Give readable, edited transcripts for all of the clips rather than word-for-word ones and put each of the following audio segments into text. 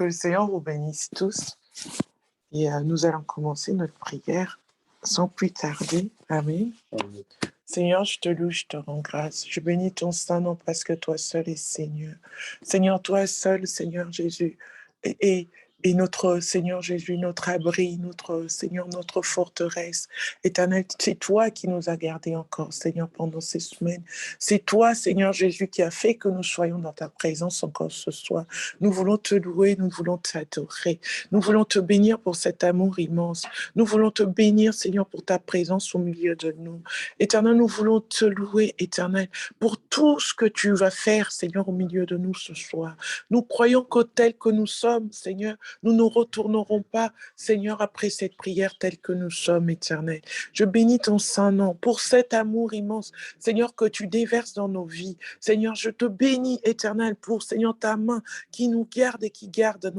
Que le Seigneur vous bénisse tous. Et nous allons commencer notre prière sans plus tarder. Amen. Amen. Seigneur, je te loue, je te rends grâce. Je bénis ton Saint-Nom parce que toi seul es Seigneur. Seigneur, toi seul, Seigneur Jésus, et notre Seigneur Jésus, notre abri, notre Seigneur, notre forteresse. Éternel, c'est toi qui nous as gardés encore, Seigneur, pendant ces semaines. C'est toi, Seigneur Jésus, qui a fait que nous soyons dans ta présence encore ce soir. Nous voulons te louer, nous voulons t'adorer. Nous voulons te bénir pour cet amour immense. Nous voulons te bénir, Seigneur, pour ta présence au milieu de nous. Éternel, nous voulons te louer, Éternel, pour tout ce que tu vas faire, Seigneur, au milieu de nous ce soir. Nous croyons que tel que nous sommes, Seigneur, nous ne retournerons pas, Seigneur, après cette prière telle que nous sommes, Éternel. Je bénis ton Saint-Nom pour cet amour immense, Seigneur, que tu déverses dans nos vies. Seigneur, je te bénis, Éternel, pour, Seigneur, ta main qui nous garde et qui garde,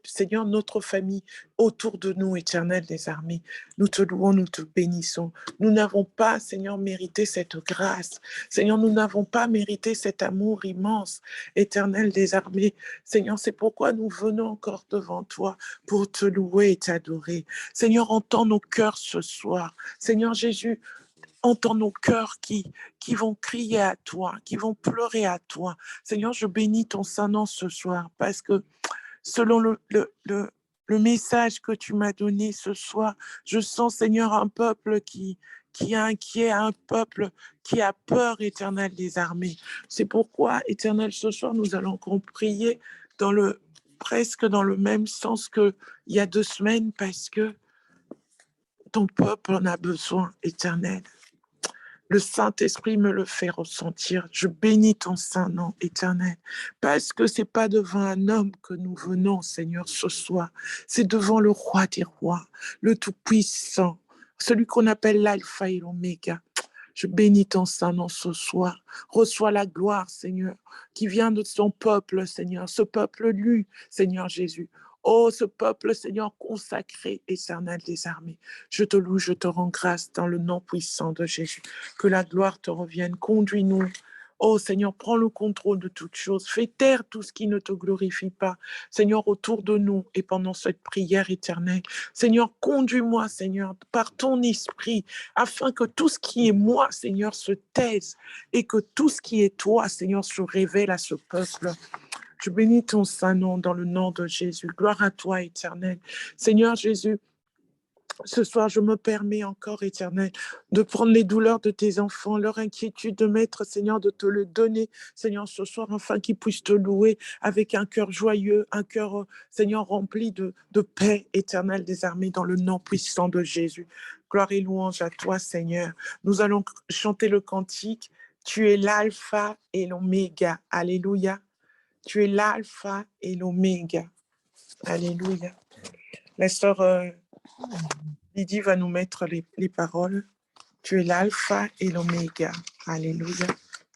Seigneur, notre famille autour de nous, Éternel des armées. Nous te louons, nous te bénissons. Nous n'avons pas, Seigneur, mérité cette grâce. Seigneur, nous n'avons pas mérité cet amour immense, Éternel des armées. Seigneur, c'est pourquoi nous venons encore devant toi pour te louer et t'adorer. Seigneur, entends nos cœurs ce soir. Seigneur Jésus, entends nos cœurs qui vont crier à toi, qui vont pleurer à toi. Seigneur, je bénis ton Saint-Nom ce soir parce que selon le message que tu m'as donné ce soir, je sens, Seigneur, un peuple qui est inquiet, un peuple qui a peur, Éternel des armées. C'est pourquoi, Éternel, ce soir, nous allons prier presque dans le même sens qu'il y a 2 semaines, parce que ton peuple en a besoin, Éternel. Le Saint-Esprit me le fait ressentir. Je bénis ton Saint-Nom, Éternel, parce que ce n'est pas devant un homme que nous venons, Seigneur, ce soir. C'est devant le Roi des rois, le Tout-Puissant, celui qu'on appelle l'Alpha et l'Oméga. Je bénis ton Saint-Nom ce soir. Reçois la gloire, Seigneur, qui vient de ton peuple, Seigneur, ce peuple lu, Seigneur Jésus. Oh, ce peuple, Seigneur, consacré, éternel des armées. Je te loue, je te rends grâce dans le nom puissant de Jésus. Que la gloire te revienne. Conduis-nous. Oh Seigneur, prends le contrôle de toutes choses. Fais taire tout ce qui ne te glorifie pas. Seigneur, autour de nous et pendant cette prière éternelle. Seigneur, conduis-moi, Seigneur, par ton esprit, afin que tout ce qui est moi, Seigneur, se taise et que tout ce qui est toi, Seigneur, se révèle à ce peuple. Je bénis ton Saint-Nom dans le nom de Jésus. Gloire à toi, éternel. Seigneur Jésus, ce soir, je me permets encore, Éternel, de prendre les douleurs de tes enfants, leur inquiétude, de mettre, Seigneur, de te le donner, Seigneur, ce soir, afin qu'ils puissent te louer avec un cœur joyeux, un cœur, Seigneur, rempli de paix éternelle des armées dans le nom puissant de Jésus. Gloire et louange à toi, Seigneur. Nous allons chanter le cantique. Tu es l'alpha et l'oméga. Alléluia. Tu es l'alpha et l'oméga. Alléluia. La sœur Lydie va nous mettre les paroles. Tu es l'alpha et l'oméga. Alléluia.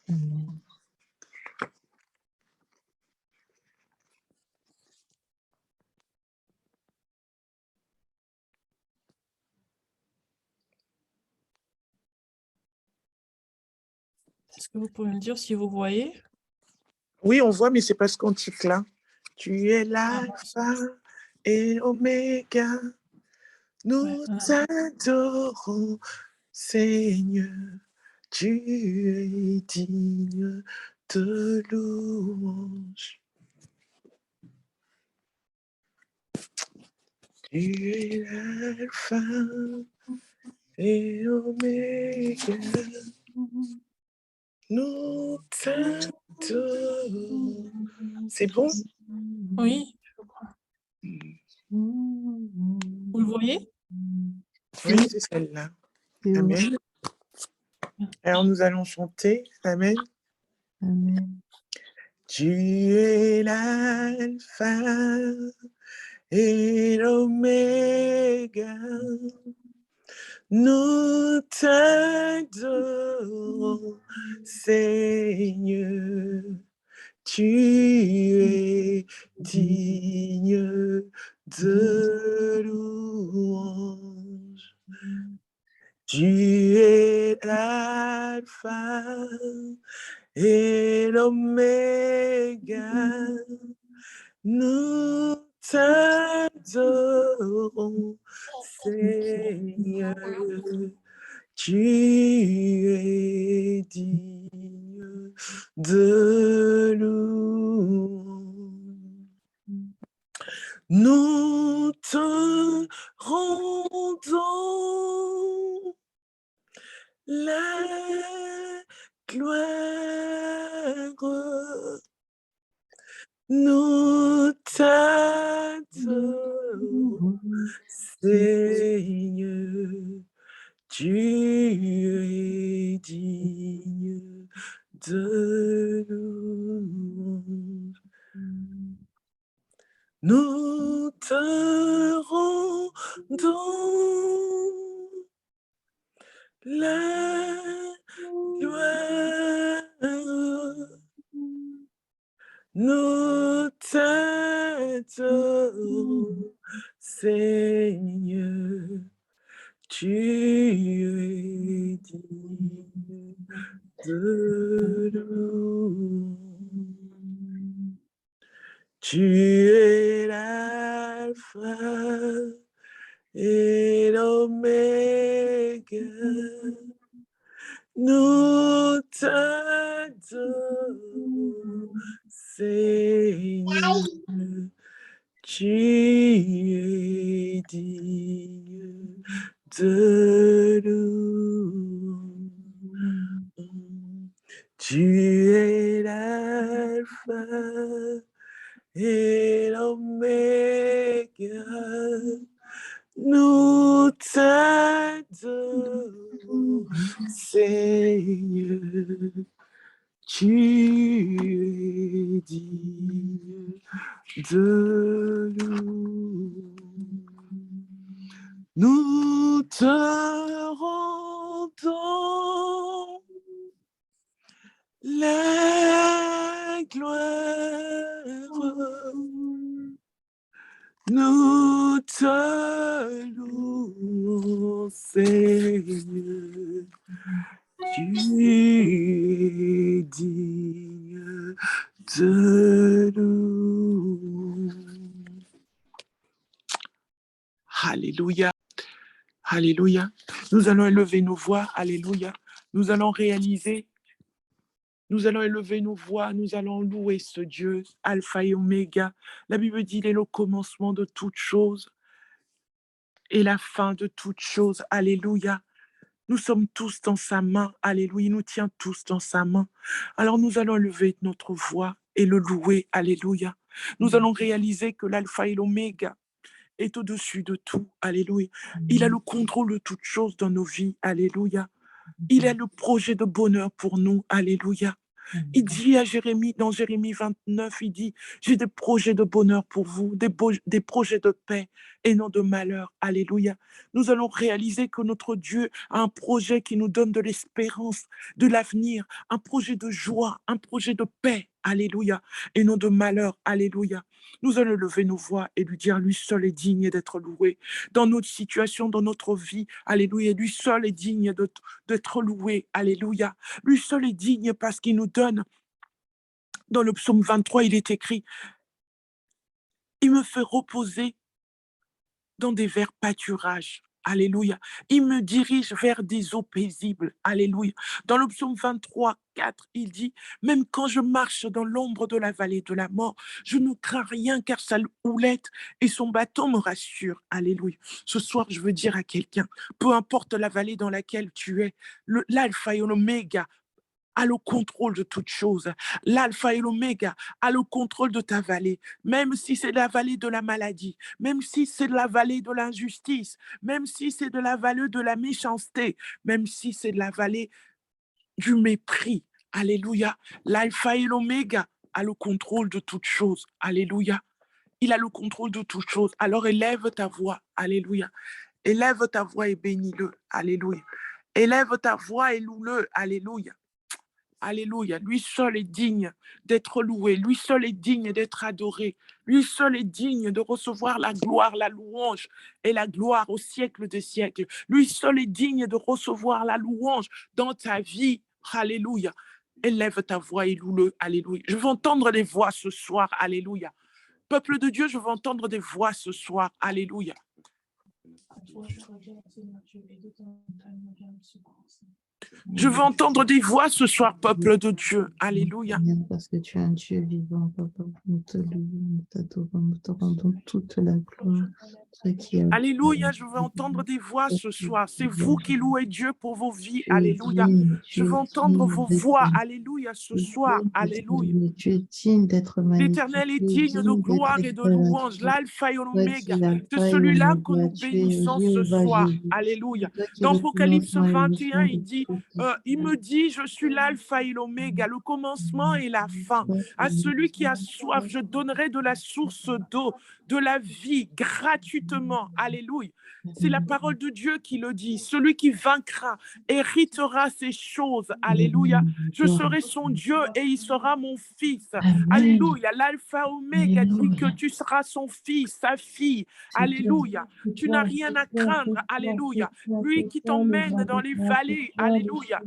Amen. Est-ce que vous pouvez me dire si vous voyez? Oui, on voit, mais c'est pas ce cantique-là. Tu es l'alpha et l'oméga. Nous t'adorons, Seigneur. Tu es digne de louange. Tu es l'alpha et l'oméga. Nous t'adorons. C'est bon? Oui, je crois. Vous le voyez? Oui, c'est celle-là. Amen. Alors nous allons chanter. Amen. Amen. Tu es l'alpha et l'oméga. Nous t'adorons, Seigneur. Tu es digne de louange. Tu es l'alpha et l'oméga. Nous t'adorons, Seigneur. Tu es digne de louange. Nous te rendons la gloire. Nous t'adorons, Seigneur. Tu es digne de louange. Nous te rendons la gloire. Nous t'adorons, Seigneur. Tu es digne de louange. Tu es l'alpha et l'oméga. Nous t'adorons, Seigneur. Tu es digne de louange. Tu es l'alpha et l'oméga. Nous t'adorons, Seigneur. Tu es digne de louange. Nous te rendons la gloire. Nous te louons, Seigneur. Tu es digne de louange. Alléluia. Alléluia. Nous allons élever nos voix. Alléluia. Nous allons élever nos voix, nous allons louer ce Dieu, Alpha et Oméga. La Bible dit, il est le commencement de toutes choses et la fin de toutes choses. Alléluia. Nous sommes tous dans sa main. Alléluia. Il nous tient tous dans sa main. Alors nous allons lever notre voix et le louer. Alléluia. Nous allons réaliser que l'Alpha et l'Oméga est au-dessus de tout. Alléluia. Il a le contrôle de toutes choses dans nos vies. Alléluia. Il a le projet de bonheur pour nous. Alléluia. Il dit à Jérémie, dans Jérémie 29, il dit, j'ai des projets de bonheur pour vous, des projets de paix et non de malheur. Alléluia. Nous allons réaliser que notre Dieu a un projet qui nous donne de l'espérance, de l'avenir, un projet de joie, un projet de paix. Alléluia. Et non de malheur. Alléluia. Nous allons lever nos voix et lui dire, lui seul est digne d'être loué. Dans notre situation, dans notre vie, alléluia, lui seul est digne d'être loué. Alléluia. Lui seul est digne parce qu'il nous donne, dans le psaume 23, il est écrit, il me fait reposer dans des verts pâturages. Alléluia. Il me dirige vers des eaux paisibles. Alléluia. Dans le psaume 23, 4, il dit, même quand je marche dans l'ombre de la vallée de la mort, je ne crains rien car sa houlette et son bâton me rassurent. Alléluia. Ce soir, je veux dire à quelqu'un, peu importe la vallée dans laquelle tu es, l'alpha et l'oméga a le contrôle de toutes choses. L'alpha et l'oméga a le contrôle de ta vallée, même si c'est la vallée de la maladie, même si c'est la vallée de l'injustice, même si c'est de la vallée de la méchanceté, même si c'est de la vallée du mépris. Alléluia. L'alpha et l'oméga a le contrôle de toutes choses. Alléluia. Il a le contrôle de toutes choses. Alors élève ta voix. Alléluia. Élève ta voix et bénis-le. Alléluia. Élève ta voix et loue-le. Alléluia. Alléluia. Lui seul est digne d'être loué. Lui seul est digne d'être adoré. Lui seul est digne de recevoir la gloire, la louange et la gloire au siècle des siècles. Lui seul est digne de recevoir la louange dans ta vie. Alléluia. Élève ta voix et loue-le. Alléluia. Je veux entendre les voix ce soir. Alléluia. Peuple de Dieu, je veux entendre des voix ce soir. Alléluia. À toi, je regarde, Seigneur Dieu, et de ton montagne vient me secourir. Je veux entendre des voix ce soir, peuple de Dieu. Alléluia. Parce que tu es un Dieu vivant, papa. Nous te louons, nous t'adorons, nous te rendons toute la gloire. Toi qui as Alléluia, je veux entendre des voix ce soir. C'est vous qui louez Dieu pour vos vies. Alléluia. Je veux entendre vos voix. Alléluia, ce soir. Alléluia. Tu es digne d'être magnifique. L'Éternel est digne de gloire et de louange, l'alpha et l'oméga. C'est C'est celui-là que nous bénissons ce soir. Alléluia. Dans Apocalypse 21, il me dit, je suis l'alpha et l'oméga, le commencement et la fin. À celui qui a soif, je donnerai de la source d'eau, de la vie, gratuitement. Alléluia. C'est la parole de Dieu qui le dit. Celui qui vaincra héritera ces choses. Alléluia. Je serai son Dieu et il sera mon fils. Alléluia. L'alpha oméga dit que tu seras son fils, sa fille. Alléluia. Tu n'as rien à craindre. Alléluia. Lui qui t'emmène dans les vallées. Alléluia.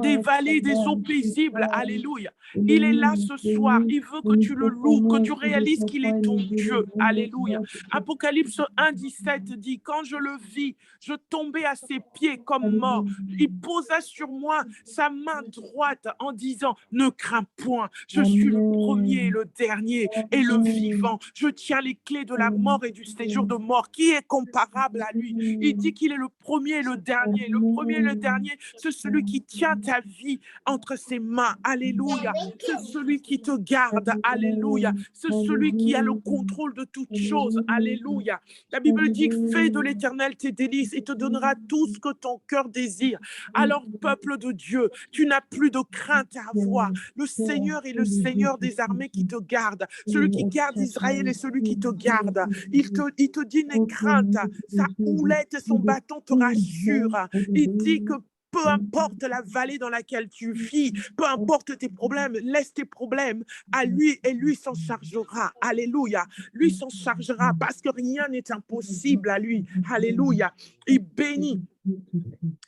Des vallées, des eaux paisibles. Alléluia. Il est là ce soir. Il veut que tu le loues, que tu réalises qu'il est ton Dieu. Alléluia. Apocalypse 1:17 dit, quand je le vis, je tombais à ses pieds comme mort. Il posa sur moi sa main droite en disant, ne crains point, je suis le premier et le dernier et le vivant. Je tiens les clés de la mort et du séjour de mort. Qui est comparable à lui? Il dit qu'il est le premier et le dernier. Le premier et le dernier, c'est celui qui tient ta vie entre ses mains. Alléluia. C'est celui qui te garde. Alléluia. C'est celui qui a le contrôle de toutes choses. Alléluia. La Bible dit, fais de l'Éternel tes délices et te donnera tout ce que ton cœur désire. Alors, peuple de Dieu, tu n'as plus de crainte à avoir. Le Seigneur est le Seigneur des armées qui te garde. Celui qui garde Israël est celui qui te garde. Il te dit, n'aie crainte. Sa houlette et son bâton te rassurent. Il dit que peu importe la vallée dans laquelle tu vis, peu importe tes problèmes, laisse tes problèmes à lui et lui s'en chargera. Alléluia. Lui s'en chargera parce que rien n'est impossible à lui. Alléluia. Il bénit.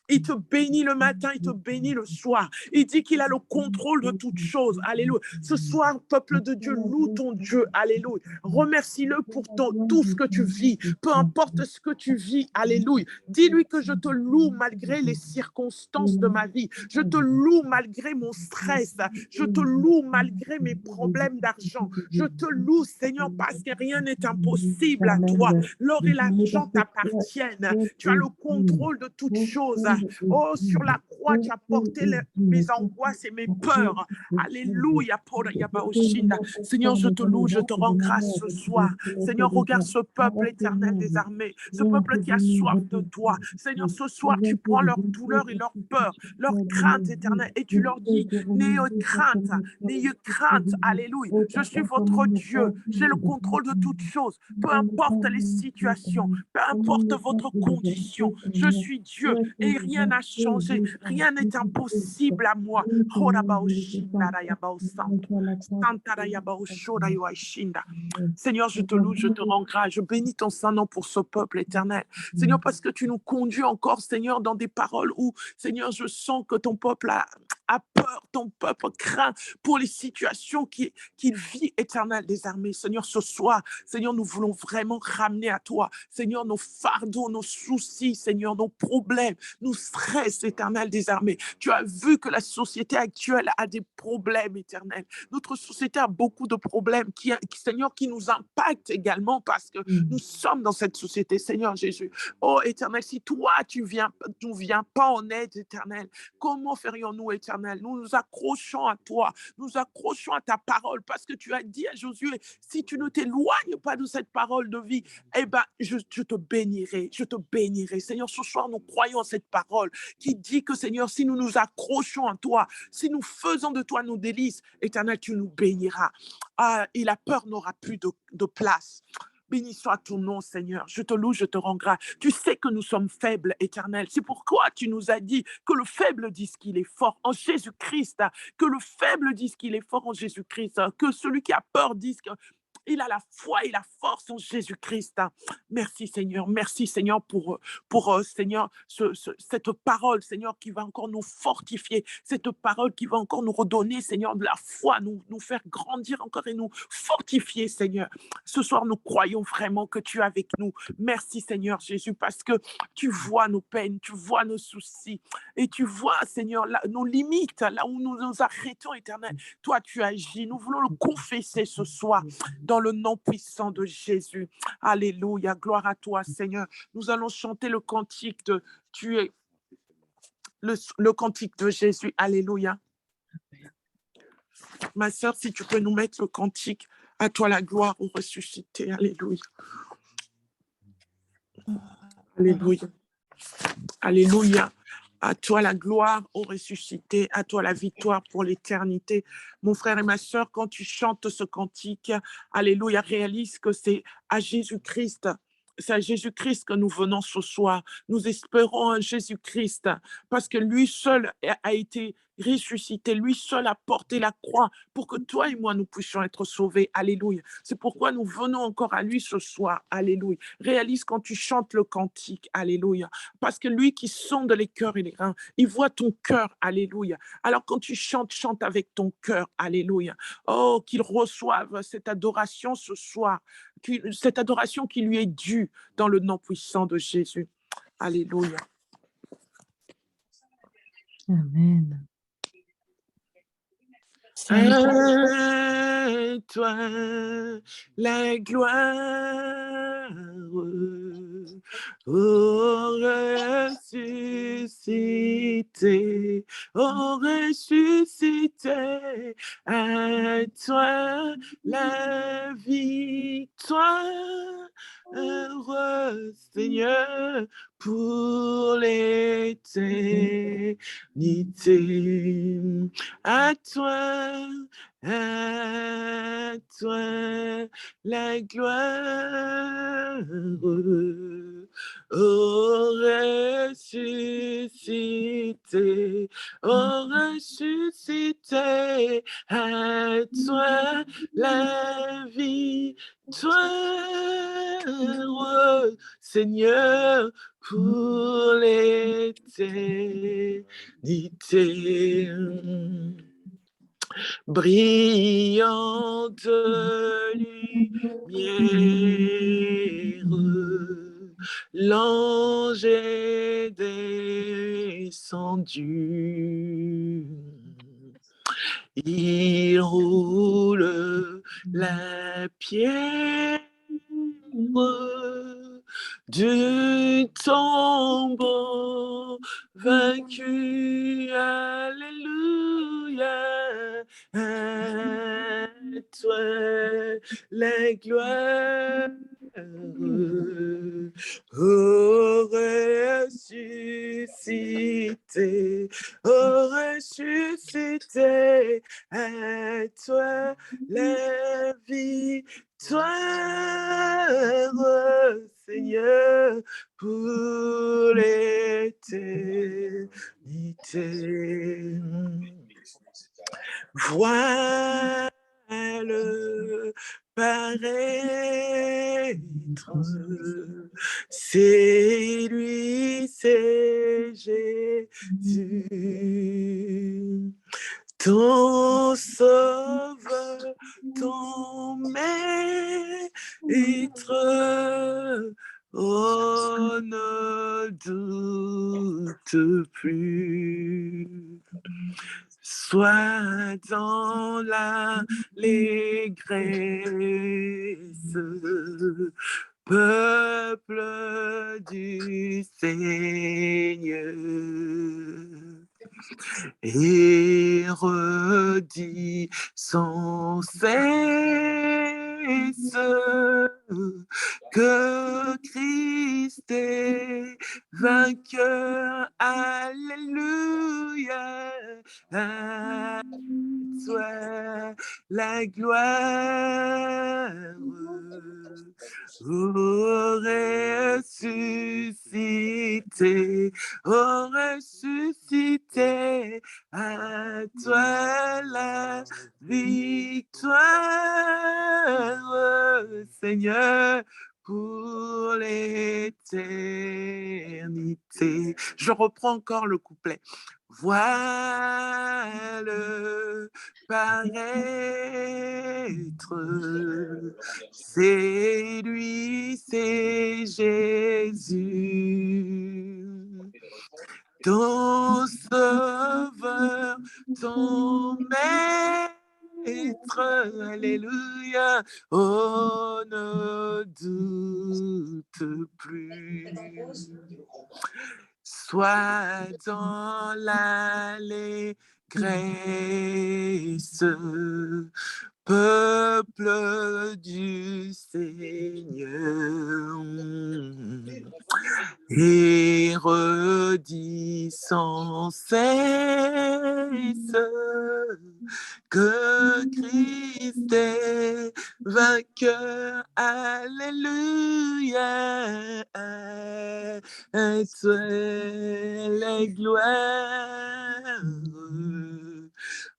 Il te bénit le matin, il te bénit le soir. Il dit qu'il a le contrôle de toutes choses. Alléluia. Ce soir, peuple de Dieu, loue ton Dieu. Alléluia. Remercie-le pour tout ce que tu vis. Peu importe ce que tu vis. Alléluia. Dis-lui que je te loue malgré les circonstances de ma vie. Je te loue malgré mon stress. Je te loue malgré mes problèmes d'argent. Je te loue, Seigneur, parce que rien n'est impossible à toi. L'or et l'argent t'appartiennent. Tu as le contrôle de toutes choses. Oh, sur la croix, tu as porté mes angoisses et mes peurs. Alléluia. Seigneur, je te loue, je te rends grâce ce soir. Seigneur, regarde ce peuple éternel des armées, ce peuple qui a soif de toi. Seigneur, ce soir, tu prends leur douleur et leur peur, leur crainte éternelle, et tu leur dis, n'ayez crainte, n'ayez crainte. Alléluia. Je suis votre Dieu. J'ai le contrôle de toutes choses. Peu importe les situations, peu importe votre condition, je suis Dieu et rien n'a changé. Rien n'est impossible à moi. Seigneur, je te loue, je te rends grâce. Je bénis ton Saint-Nom pour ce peuple éternel. Seigneur, parce que tu nous conduis encore, Seigneur, dans des paroles où, Seigneur, je sens que ton peuple a peur, ton peuple craint pour les situations qu'il vit, éternel des armées. Seigneur, ce soir, Seigneur, nous voulons vraiment ramener à toi, Seigneur, nos fardeaux, nos soucis, Seigneur, nos problèmes, nos stress, éternel des armées. Tu as vu que la société actuelle a des problèmes, éternel. Notre société a beaucoup de problèmes, Seigneur, qui nous impactent également parce que nous sommes dans cette société, Seigneur Jésus. Oh, éternel, si toi, tu ne viens pas en aide, éternel, comment ferions-nous, éternel? Nous nous accrochons à toi, nous accrochons à ta parole parce que tu as dit à Josué, si tu ne t'éloignes pas de cette parole de vie, eh ben, je te bénirai, je te bénirai. Seigneur, ce soir, nous croyons à cette parole qui dit que, Seigneur, si nous nous accrochons à toi, si nous faisons de toi nos délices, éternel, tu nous béniras. Et la peur n'aura plus de place. Béni soit ton nom, Seigneur. Je te loue, je te rends grâce. Tu sais que nous sommes faibles, éternel. C'est pourquoi tu nous as dit que le faible dise qu'il est fort en Jésus-Christ. Que le faible dise qu'il est fort en Jésus-Christ. Que celui qui a peur dise Il a la foi et la force en Jésus-Christ. Merci Seigneur pour Seigneur, cette parole, Seigneur, qui va encore nous fortifier, cette parole qui va encore nous redonner, Seigneur, de la foi, nous faire grandir encore et nous fortifier, Seigneur. Ce soir, nous croyons vraiment que tu es avec nous. Merci, Seigneur Jésus, parce que tu vois nos peines, tu vois nos soucis, et tu vois, Seigneur, nos limites, là où nous nous arrêtons, Éternel. Toi, tu agis. Nous voulons le confesser ce soir dans le nom puissant de Jésus. Alléluia, gloire à toi, Seigneur. Nous allons chanter le cantique de tu es le cantique de Jésus. Alléluia. Ma sœur, si tu peux nous mettre le cantique, à toi la gloire au ressuscité. Alléluia. Alléluia. Alléluia. À toi la gloire au ressuscité, à toi la victoire pour l'éternité. Mon frère et ma sœur, quand tu chantes ce cantique, alléluia, réalise que c'est à Jésus-Christ. C'est à Jésus-Christ que nous venons ce soir. Nous espérons en Jésus-Christ parce que lui seul a été ressuscité. Lui seul a porté la croix pour que toi et moi, nous puissions être sauvés. Alléluia. C'est pourquoi nous venons encore à lui ce soir. Alléluia. Réalise quand tu chantes le cantique. Alléluia. Parce que lui qui sonde les cœurs et les reins, il voit ton cœur. Alléluia. Alors quand tu chantes, chante avec ton cœur. Alléluia. Oh, qu'il reçoive cette adoration ce soir. Cette adoration qui lui est due dans le nom puissant de Jésus. Alléluia. Amen. À toi la gloire, ô ressuscité, ô ressuscité, à toi la victoire, heureux Seigneur, pour l'éternité. À toi la gloire, ô ressuscité, ô ressuscité, à toi la victoire, Seigneur, pour l'éternité. Brillante lumière, l'ange est descendu. Il roule la pierre du tombeau vaincu. Alléluia. À toi la gloire, ô ressuscité, ô ressuscité, à toi la victoire, Seigneur, pour l'éternité. Voile paraître, c'est lui, c'est Jésus, ton sauveur, ton maître. Oh, ne doute plus. Sois dans l'allégresse, peuple du Seigneur, et redis sans cesse que Christ est vainqueur. Alléluia. À toi la gloire, ô ressuscité, ô ressuscité, à toi la victoire, Seigneur, pour l'éternité. Je reprends encore le couplet. Vois le paraître, c'est lui, c'est Jésus, ton sauveur, ton maître, alléluia, oh ne doute plus. Sois dans l'allégresse, peuple du Seigneur, et redis sans cesse que Christ est vainqueur, alléluia, à toi la gloire,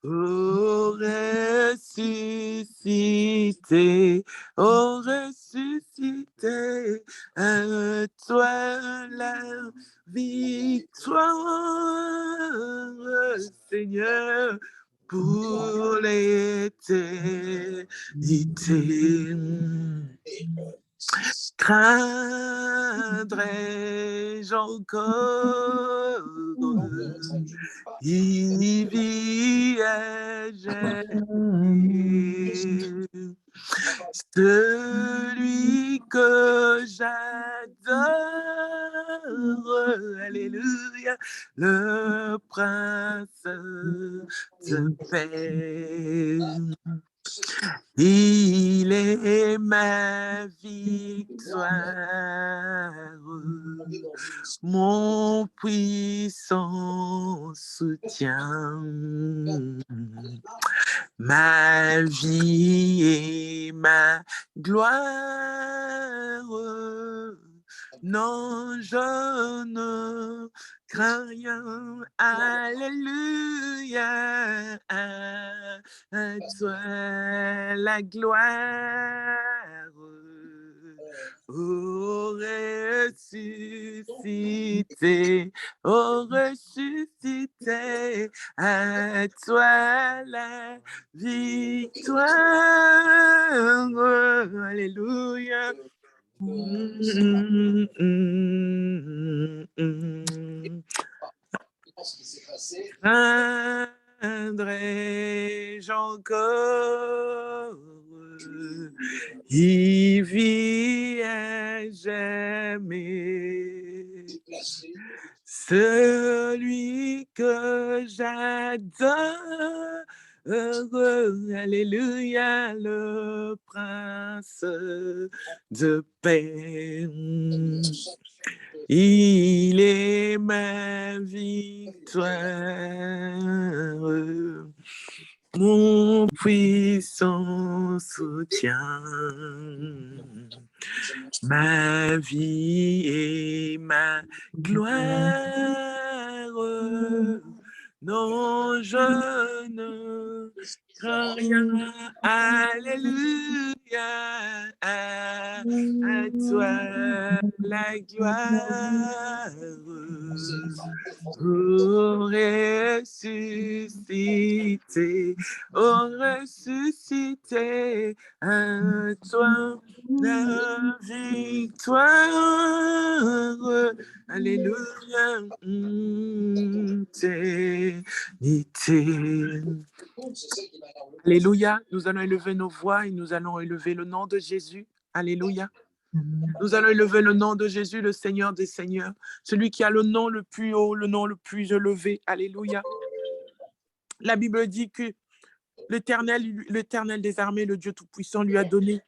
ô ressuscité, ô ressuscité, à toi la victoire, Seigneur, pour l'éternité. Craindrai-je encore, il vit à jamais, celui que j'adore, alléluia, le prince de paix. Il est ma victoire, mon puissant soutien, ma vie et ma gloire. Non, je ne crains rien, alléluia, à toi la gloire, ô ressuscité, ô ressuscité, à toi la victoire, alléluia. Craindrai-je encore, il vit à jamais, celui que j'adore, alléluia, le prince de paix. Il est ma victoire, mon puissant soutien, ma vie et ma gloire. Non, je ne crains rien, alléluia, à toi la gloire, ô ressuscité, ô ressuscité, à toi la victoire, alléluia, éternité. Alléluia, nous allons élever nos voix et nous allons élever le nom de Jésus. Alléluia. Nous allons élever le nom de Jésus, le Seigneur des Seigneurs, celui qui a le nom le plus haut, le nom le plus élevé. Alléluia. La Bible dit que l'Éternel des armées, le Dieu Tout-Puissant, lui a donné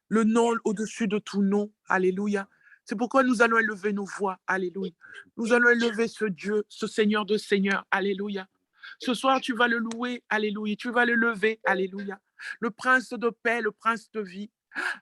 le nom au-dessus de tout nom. Alléluia. C'est pourquoi nous allons élever nos voix. Alléluia. Nous allons élever ce Dieu, ce Seigneur de Seigneurs. Alléluia. Ce soir, tu vas le louer. Alléluia. Tu vas le lever. Alléluia. Le prince de paix, le prince de vie.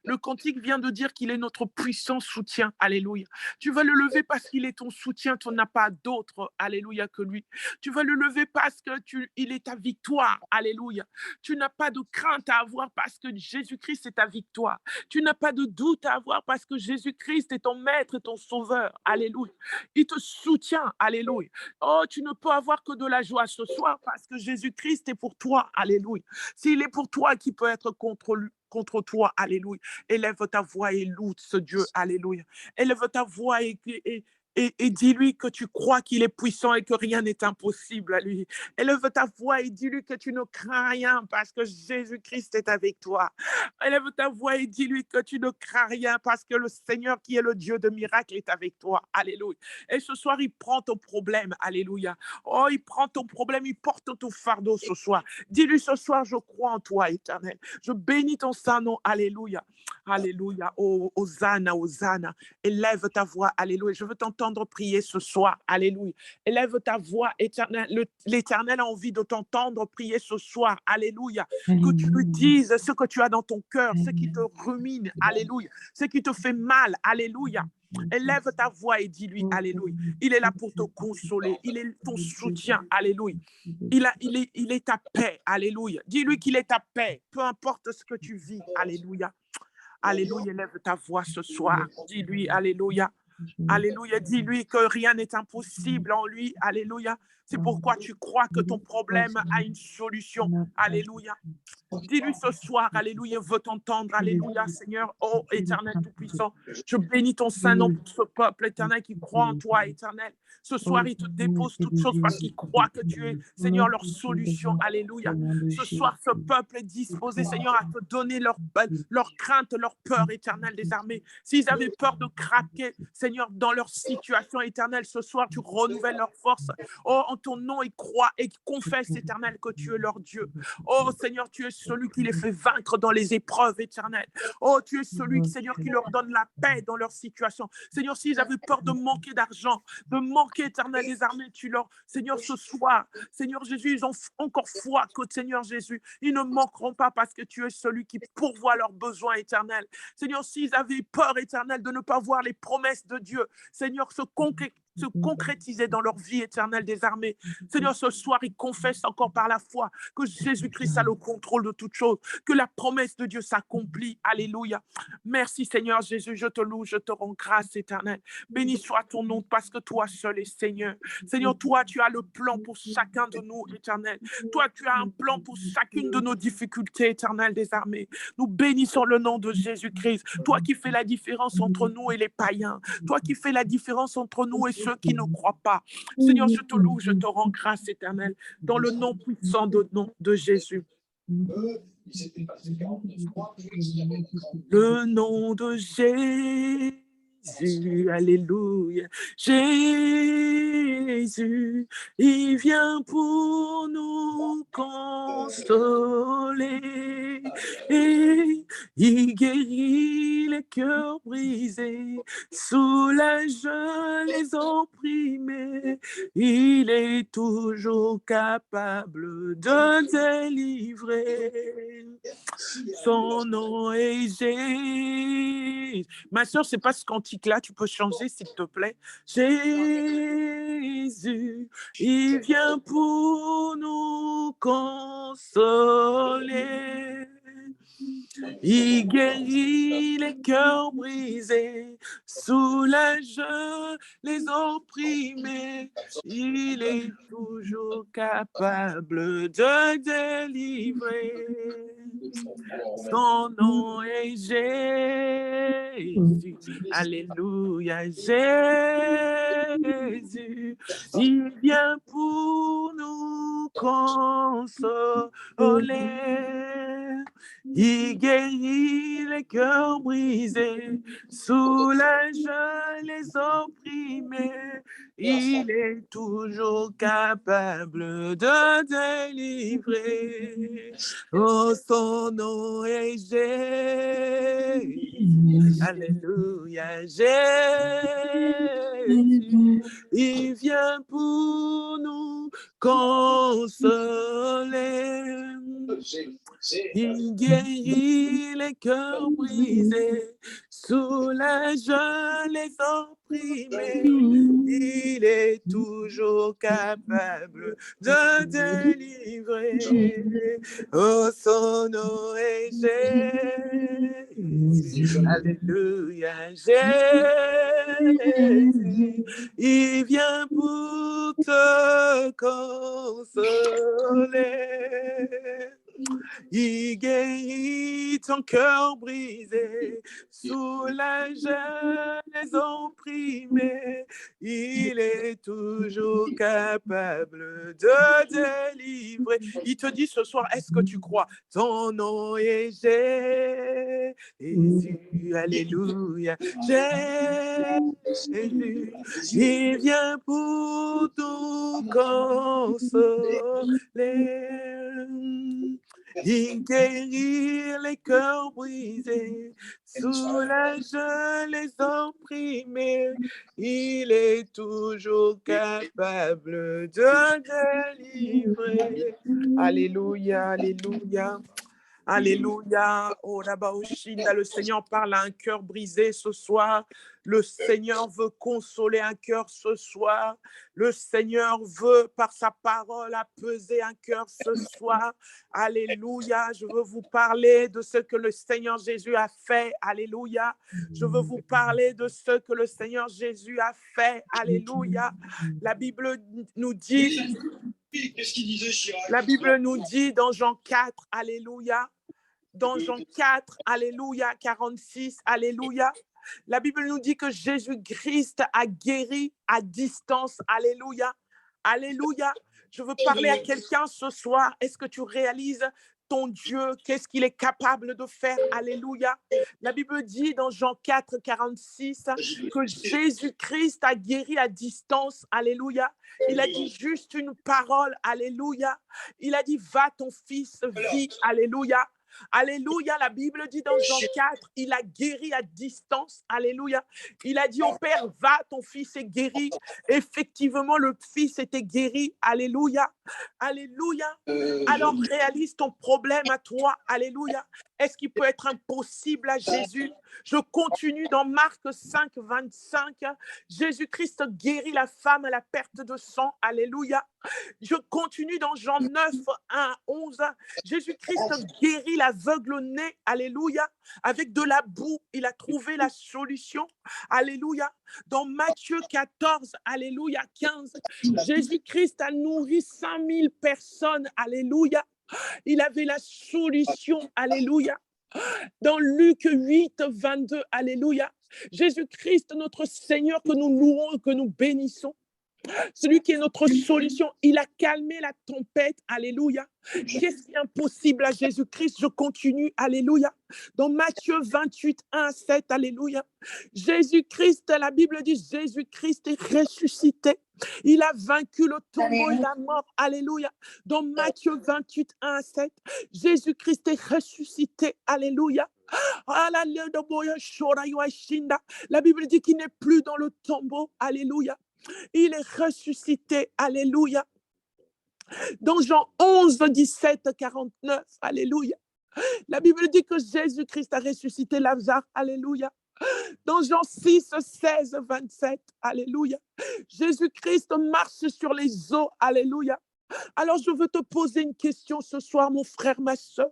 Le cantique vient de dire qu'il est notre puissant soutien. Alléluia. Tu vas le lever parce qu'il est ton soutien. Tu n'as pas d'autre, alléluia, que lui. Tu vas le lever parce que il est ta victoire. Alléluia. Tu n'as pas de crainte à avoir parce que Jésus-Christ est ta victoire. Tu n'as pas de doute à avoir parce que Jésus-Christ est ton maître et ton sauveur. Alléluia. Il te soutient. Alléluia. Oh, tu ne peux avoir que de la joie ce soir parce que Jésus-Christ est pour toi. Alléluia. S'il est pour toi, qui peut être contre lui? Contre toi, alléluia. Élève ta voix et loue ce Dieu, alléluia. Élève ta voix et dis-lui que tu crois qu'il est puissant et que rien n'est impossible à lui. Élève ta voix et dis-lui que tu ne crains rien parce que Jésus-Christ est avec toi. Élève ta voix et dis-lui que tu ne crains rien parce que le Seigneur qui est le Dieu de miracles est avec toi. Alléluia. Et ce soir, il prend ton problème. Alléluia. Oh, il prend ton problème, il porte ton fardeau ce soir. Dis-lui ce soir, je crois en toi, Éternel. Je bénis ton saint nom. Alléluia. Alléluia. Oh, Hosanna, Hosanna. Élève ta voix. Alléluia. Je veux t'entendre prier ce soir. Alléluia. Élève ta voix, Éternel. L'Éternel a envie de t'entendre prier ce soir. Alléluia. Que tu lui dises ce que tu as dans ton cœur, ce qui te rumine. Alléluia. Ce qui te fait mal. Alléluia. Élève ta voix et dis-lui, alléluia. Il est là pour te consoler. Il est ton soutien. Alléluia. Il est ta paix. Alléluia. Dis-lui qu'il est ta paix. Peu importe ce que tu vis. Alléluia. Alléluia. Élève ta voix ce soir. Dis-lui, alléluia. Alléluia. Dis-lui que rien n'est impossible en lui. Alléluia. C'est pourquoi tu crois que ton problème a une solution. Alléluia. Dis-lui ce soir, alléluia, veut t'entendre, alléluia, Seigneur, oh éternel tout-puissant, je bénis ton saint nom pour ce peuple éternel qui croit en toi, éternel. Ce soir, il te dépose toutes choses parce qu'il croit que tu es, Seigneur, leur solution, alléluia. Ce soir, ce peuple est disposé, Seigneur, à te donner leur crainte, leur peur éternelle des armées. S'ils avaient peur de craquer, Seigneur, dans leur situation éternelle, ce soir, tu renouvelles leur force. Oh, en ton nom, ils croient et confessent, éternel, que tu es leur Dieu. Oh, Seigneur, tu es celui qui les fait vaincre dans les épreuves éternelles. Oh, tu es celui, Seigneur, qui leur donne la paix dans leur situation. Seigneur, s'ils avaient peur de manquer d'argent, de manquer, éternel des armées, tu leur, Seigneur, ce soir, Seigneur Jésus, ils ont encore foi que, Seigneur Jésus, ils ne manqueront pas parce que tu es celui qui pourvoit leurs besoins éternels. Seigneur, s'ils avaient peur, éternel, de ne pas voir les promesses de Dieu, Seigneur, se concrétiser dans leur vie éternelle des armées. Seigneur, ce soir, ils confessent encore par la foi que Jésus-Christ a le contrôle de toutes choses, que la promesse de Dieu s'accomplit. Alléluia. Merci Seigneur Jésus, je te loue, je te rends grâce éternelle. Béni soit ton nom parce que toi seul est Seigneur. Seigneur, toi, tu as le plan pour chacun de nous, éternel. Toi, tu as un plan pour chacune de nos difficultés éternelles des armées. Nous bénissons le nom de Jésus-Christ. Toi qui fais la différence entre nous et les païens. Toi qui fais la différence entre nous et ceux qui ne croient pas. Seigneur, je te loue, je te rends grâce éternelle dans le nom puissant de Jésus. Le nom de Jésus, alléluia. Jésus, il vient pour nous consoler et il guérit les cœurs brisés, soulage les opprimés. Il est toujours capable de délivrer. Son nom est Jésus. Ma soeur, c'est pas ce cantique-là, tu peux changer s'il te plaît. Jésus, il vient pour nous consoler. Il guérit les cœurs brisés, soulage les opprimés. Il est toujours capable de délivrer. Son nom est Jésus. Alléluia, Jésus. Il vient pour nous consoler. Il guérit les cœurs brisés, soulage les opprimés. Il est toujours capable de délivrer. Oh, son nom est Jésus. Alléluia, Jésus. Il vient pour nous consoler. Il guérit les cœurs brisés, soulage les opprimés. Il est toujours capable de délivrer. Oh, son nom est Jésus. Alléluia, Jésus. Il vient pour te consoler. Il guérit ton cœur brisé, soulage les opprimés. Il est toujours capable de délivrer. Il te dit ce soir, est-ce que tu crois? Ton nom est Jésus, alléluia. Jésus, il vient pour tout consoler. Il guérit les cœurs brisés, soulage les opprimés. Il est toujours capable de délivrer. Alléluia, alléluia. Alléluia. Oh, là-bas au Shinda, le Seigneur parle à un cœur brisé ce soir. Le Seigneur veut consoler un cœur ce soir. Le Seigneur veut, par sa parole, apaiser un cœur ce soir. Alléluia. Je veux vous parler de ce que le Seigneur Jésus a fait. Alléluia. Je veux vous parler de ce que le Seigneur Jésus a fait. Alléluia. La Bible nous dit... La Bible nous dit dans Jean 4, alléluia, dans Jean 4, alléluia, 46, alléluia, la Bible nous dit que Jésus-Christ a guéri à distance, alléluia, alléluia. Je veux parler à quelqu'un ce soir. Est-ce que tu réalises ton Dieu, qu'est-ce qu'il est capable de faire? Alléluia. La Bible dit dans Jean 4, 46 que Jésus-Christ a guéri à distance. Alléluia. Il a dit juste une parole. Alléluia. Il a dit, va, ton fils vit. Alléluia. Alléluia, la Bible dit dans Jean 4, il a guéri à distance. Alléluia. Il a dit au Père, va, ton fils est guéri. Effectivement, le fils était guéri. Alléluia. Alléluia. Alors réalise ton problème à toi. Alléluia. Est-ce qu'il peut être impossible à Jésus? Je continue dans Marc 5, 25. Jésus-Christ guérit la femme à la perte de sang. Alléluia. Je continue dans Jean 9, 1, 11. Jésus-Christ guérit l'aveugle au nez. Alléluia. Avec de la boue, il a trouvé la solution. Alléluia. Dans Matthieu 14, alléluia, 15, Jésus-Christ a nourri 5000 personnes. Alléluia. Il avait la solution. Alléluia. Dans Luc 8, 22, alléluia. Jésus-Christ, notre Seigneur, que nous louons, que nous bénissons. Celui qui est notre solution, il a calmé la tempête, alléluia. Qu'est-ce qui est impossible à Jésus-Christ? Je continue, alléluia. Dans Matthieu 28, 1 à 7, alléluia. Jésus-Christ, la Bible dit, Jésus-Christ est ressuscité. Il a vaincu le tombeau et la mort, alléluia. Dans Matthieu 28, 1 à 7, Jésus-Christ est ressuscité, alléluia. La Bible dit qu'il n'est plus dans le tombeau, alléluia. Il est ressuscité, alléluia. Dans Jean 11, 17, 49, alléluia. La Bible dit que Jésus-Christ a ressuscité Lazare, alléluia. Dans Jean 6, 16, 27, alléluia. Jésus-Christ marche sur les eaux, alléluia. Alors je veux te poser une question ce soir, mon frère, ma soeur.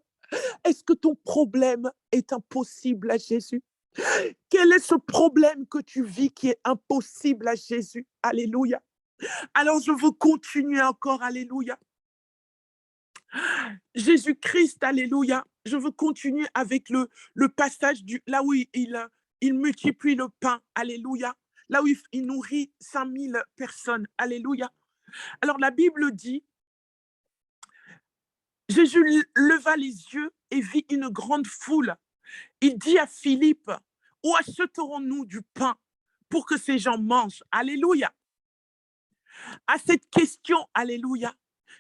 Est-ce que ton problème est impossible à Jésus? Quel est ce problème que tu vis qui est impossible à Jésus? Alléluia. Alors je veux continuer encore, alléluia. Jésus-Christ, alléluia. Je veux continuer avec le passage là où il multiplie le pain, alléluia. Là où il nourrit 5000 personnes, alléluia. Alors la Bible dit, Jésus leva les yeux et vit une grande foule. Il dit à Philippe, où achèterons-nous du pain pour que ces gens mangent? Alléluia. À cette question, alléluia,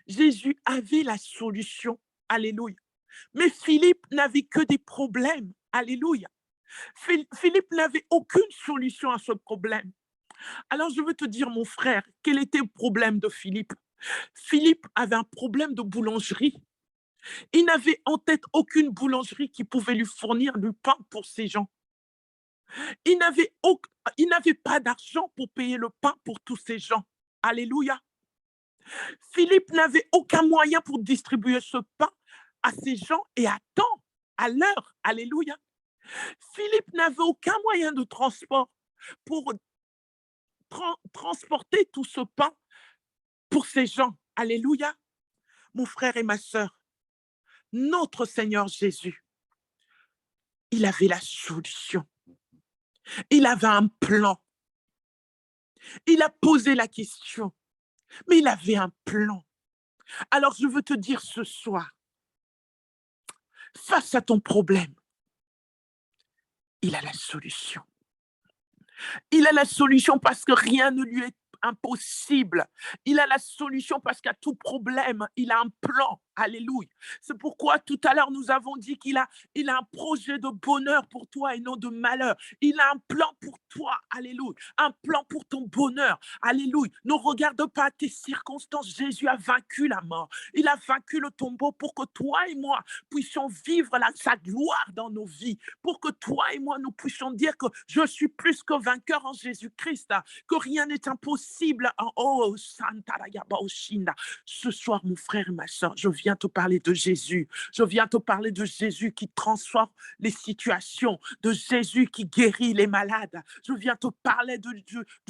Jésus avait la solution. Alléluia. Mais Philippe n'avait que des problèmes. Alléluia. Philippe n'avait aucune solution à ce problème. Alors je veux te dire, mon frère, quel était le problème de Philippe? Philippe avait un problème de boulangerie. Il n'avait en tête aucune boulangerie qui pouvait lui fournir du pain pour ces gens. Il n'avait pas d'argent pour payer le pain pour tous ces gens. Alléluia. Philippe n'avait aucun moyen pour distribuer ce pain à ces gens et à temps, à l'heure. Alléluia. Philippe n'avait aucun moyen de transport pour transporter tout ce pain pour ces gens. Alléluia. Mon frère et ma sœur, notre Seigneur Jésus, il avait la solution. Il avait un plan. Il a posé la question, mais il avait un plan. Alors je veux te dire ce soir, face à ton problème, il a la solution. Il a la solution parce que rien ne lui est impossible. Il a la solution parce qu'à tout problème, il a un plan. Alléluia. C'est pourquoi tout à l'heure, nous avons dit qu'il a un projet de bonheur pour toi et non de malheur. Il a un plan pour toi. Alléluia. Un plan pour ton bonheur. Alléluia. Ne regarde pas tes circonstances. Jésus a vaincu la mort. Il a vaincu le tombeau pour que toi et moi puissions vivre sa gloire dans nos vies. Pour que toi et moi, nous puissions dire que je suis plus que vainqueur en Jésus-Christ. Que rien n'est impossible. Oh, Santa Rayaba Oshinda. Ce soir, mon frère et ma soeur, je viens te parler de Jésus. Je viens te parler de Jésus qui transforme les situations, de Jésus qui guérit les malades. Je viens te parler de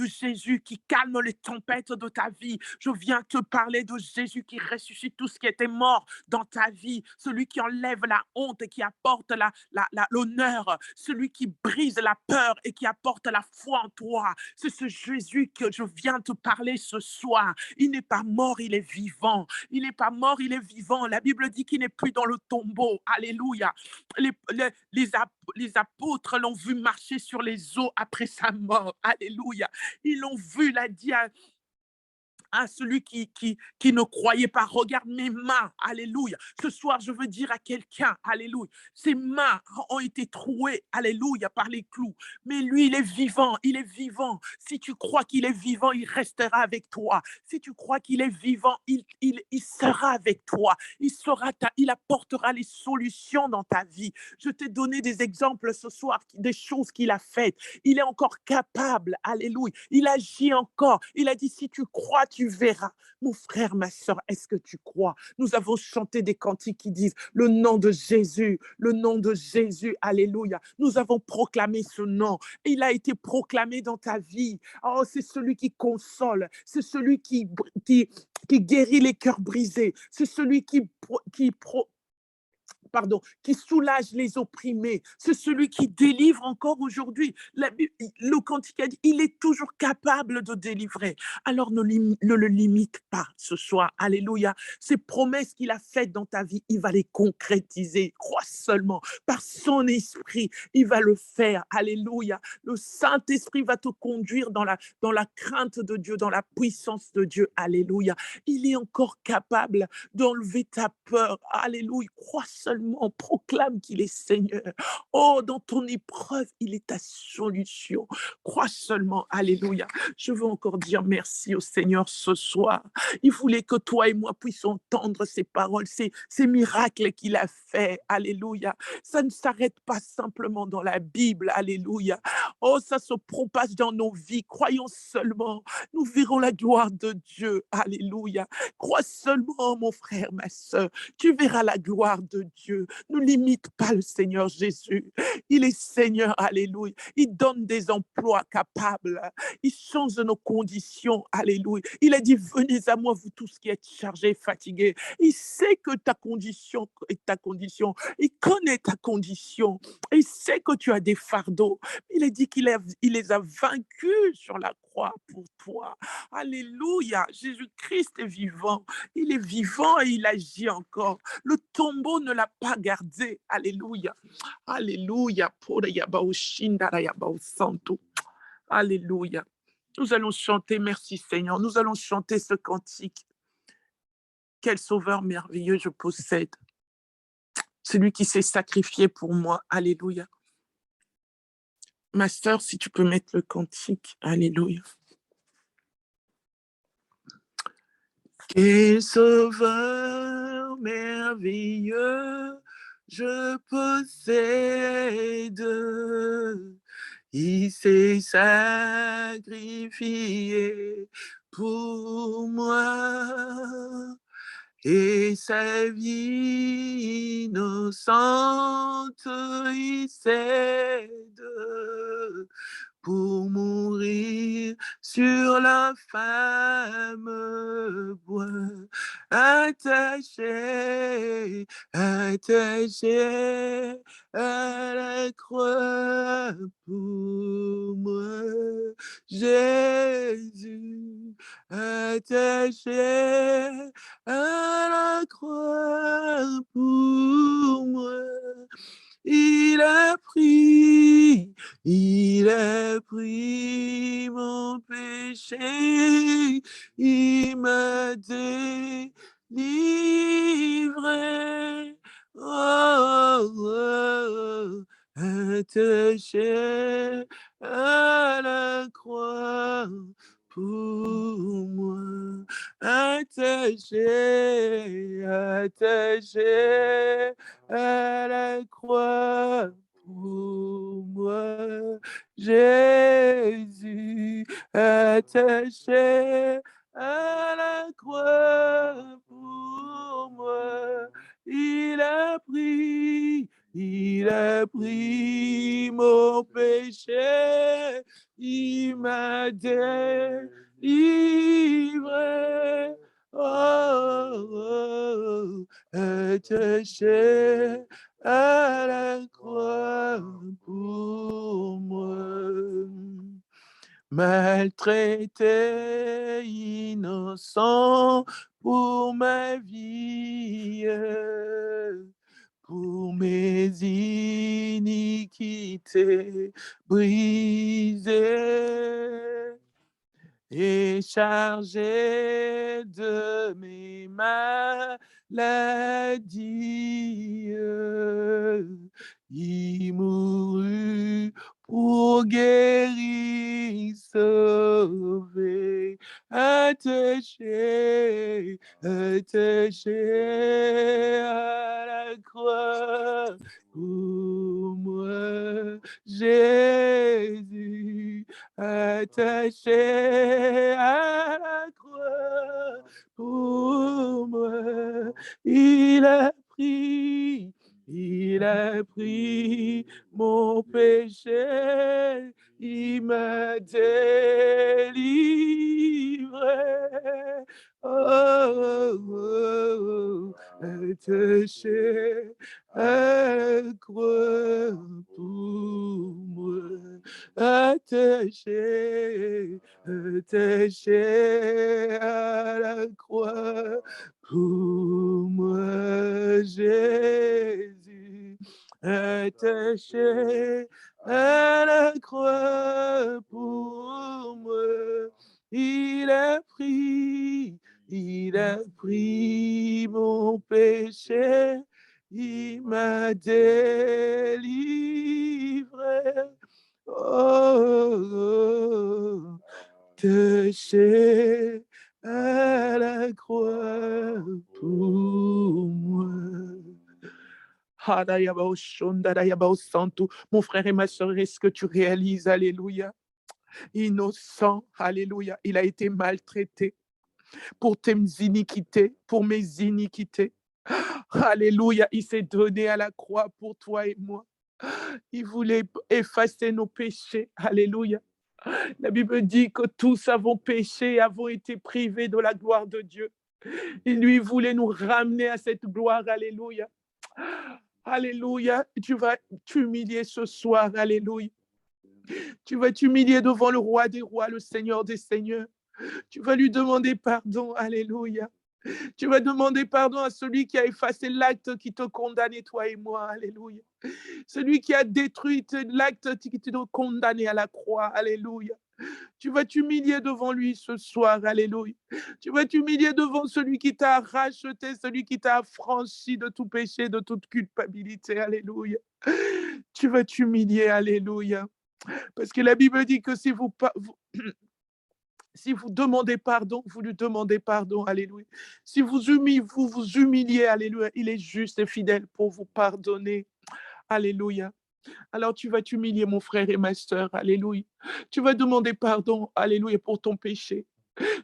Jésus qui calme les tempêtes de ta vie. Je viens te parler de Jésus qui ressuscite tout ce qui était mort dans ta vie. Celui qui enlève la honte et qui apporte l'honneur. Celui qui brise la peur et qui apporte la foi en toi. C'est ce Jésus que je viens te parler ce soir. Il n'est pas mort, il est vivant. Il n'est pas mort, il est vivant. La Bible dit qu'il n'est plus dans le tombeau. Alléluia. Les apôtres l'ont vu marcher sur les eaux après sa mort. Alléluia. Ils l'ont vu, il a dit à celui qui ne croyait pas, regarde mes mains, alléluia. Ce soir, je veux dire à quelqu'un, alléluia, ses mains ont été trouées, alléluia, par les clous. Mais lui, il est vivant, il est vivant. Si tu crois qu'il est vivant, il restera avec toi. Si tu crois qu'il est vivant, il sera avec toi. Il apportera les solutions dans ta vie. Je t'ai donné des exemples ce soir, des choses qu'il a faites. Il est encore capable, alléluia. Il agit encore. Il a dit, si tu crois, tu verras. Mon frère, ma soeur, est-ce que tu crois? Nous avons chanté des cantiques qui disent le nom de Jésus, alléluia. Nous avons proclamé ce nom. Il a été proclamé dans ta vie. Oh, c'est celui qui console, c'est celui qui guérit les cœurs brisés, c'est celui qui soulage les opprimés. C'est celui qui délivre encore aujourd'hui. Le cantique a dit, il est toujours capable de délivrer. Alors ne le limite pas ce soir. Alléluia. Ces promesses qu'il a faites dans ta vie, il va les concrétiser. Crois seulement. Par son esprit, il va le faire. Alléluia. Le Saint-Esprit va te conduire dans la crainte de Dieu, dans la puissance de Dieu. Alléluia. Il est encore capable d'enlever ta peur. Alléluia. Crois seulement, proclame qu'il est Seigneur. Oh, dans ton épreuve, il est ta solution. Crois seulement. Alléluia. Je veux encore dire merci au Seigneur ce soir. Il voulait que toi et moi puissions entendre ces paroles, ces miracles qu'il a fait. Alléluia. Ça ne s'arrête pas simplement dans la Bible. Alléluia. Oh, ça se propage dans nos vies. Croyons seulement. Nous verrons la gloire de Dieu. Alléluia. Crois seulement, mon frère, ma sœur. Tu verras la gloire de Dieu. Ne limite pas le Seigneur Jésus. Il est Seigneur. Alléluia. Il donne des emplois capables. Il change nos conditions. Alléluia. Il a dit, venez à moi, vous tous qui êtes chargés, fatigués. Il sait que ta condition est ta condition. Il connaît ta condition. Il sait que tu as des fardeaux. Il a dit qu'il les a vaincus sur la croix pour toi. Alléluia. Jésus-Christ est vivant. Il est vivant et il agit encore. Le tombeau ne l'a pas gardé. Alléluia. Alléluia. Alléluia. Nous allons chanter, merci Seigneur. Nous allons chanter ce cantique. Quel sauveur merveilleux je possède. Celui qui s'est sacrifié pour moi. Alléluia. Ma sœur, si tu peux mettre le cantique. Alléluia. Quel sauveur merveilleux je possède. Il s'est sacrifié pour moi et sa vie innocente il cède pour mourir sur la femme bois. Attaché, attaché à la croix pour moi. Jésus, attaché à la croix pour moi. Il a pris mon péché, il m'a délivré. Oh, oh, attaché à la croix pour moi. Attaché, attaché à la croix pour moi. Jésus, attaché à la croix pour moi. Il a pris mon péché, il m'a délivré. Oh, oh, attaché à la croix pour moi. Maltraité, innocent pour ma vie, pour mes iniquités brisées et chargé de mes maladies. Il mourut pour guérir, sauver, attaché, attaché à la croix pour moi. Jésus, attaché à la croix pour moi. Il a pris mon péché, il m'a délivré. Oh, oh, oh, attaché à la croix pour moi. Attaché, attaché à la croix pour moi, Jésus, attaché à la croix pour moi. Il a pris mon péché, il m'a délivré. Oh, oh, attaché à la croix pour moi. Mon frère et ma soeur, est-ce que tu réalises, alléluia, innocent, alléluia, il a été maltraité pour tes iniquités, pour mes iniquités. Alléluia, il s'est donné à la croix pour toi et moi. Il voulait effacer nos péchés. Alléluia. La Bible dit que tous avons péché et avons été privés de la gloire de Dieu. Il lui voulait nous ramener à cette gloire. Alléluia. Alléluia. Tu vas t'humilier ce soir. Alléluia. Tu vas t'humilier devant le roi des rois, le Seigneur des seigneurs. Tu vas lui demander pardon. Alléluia. Tu vas demander pardon à celui qui a effacé l'acte qui te condamnait, toi et moi. Alléluia. Celui qui a détruit l'acte qui te condamnait à la croix. Alléluia. Tu vas t'humilier devant lui ce soir. Alléluia. Tu vas t'humilier devant celui qui t'a racheté, celui qui t'a affranchi de tout péché, de toute culpabilité. Alléluia. Tu vas t'humilier. Alléluia. Parce que la Bible dit que si vous Si vous demandez pardon, vous lui demandez pardon, alléluia. Si vous vous humiliez, alléluia, il est juste et fidèle pour vous pardonner, alléluia. Alors tu vas t'humilier, mon frère et ma sœur, alléluia. Tu vas demander pardon, alléluia, pour ton péché.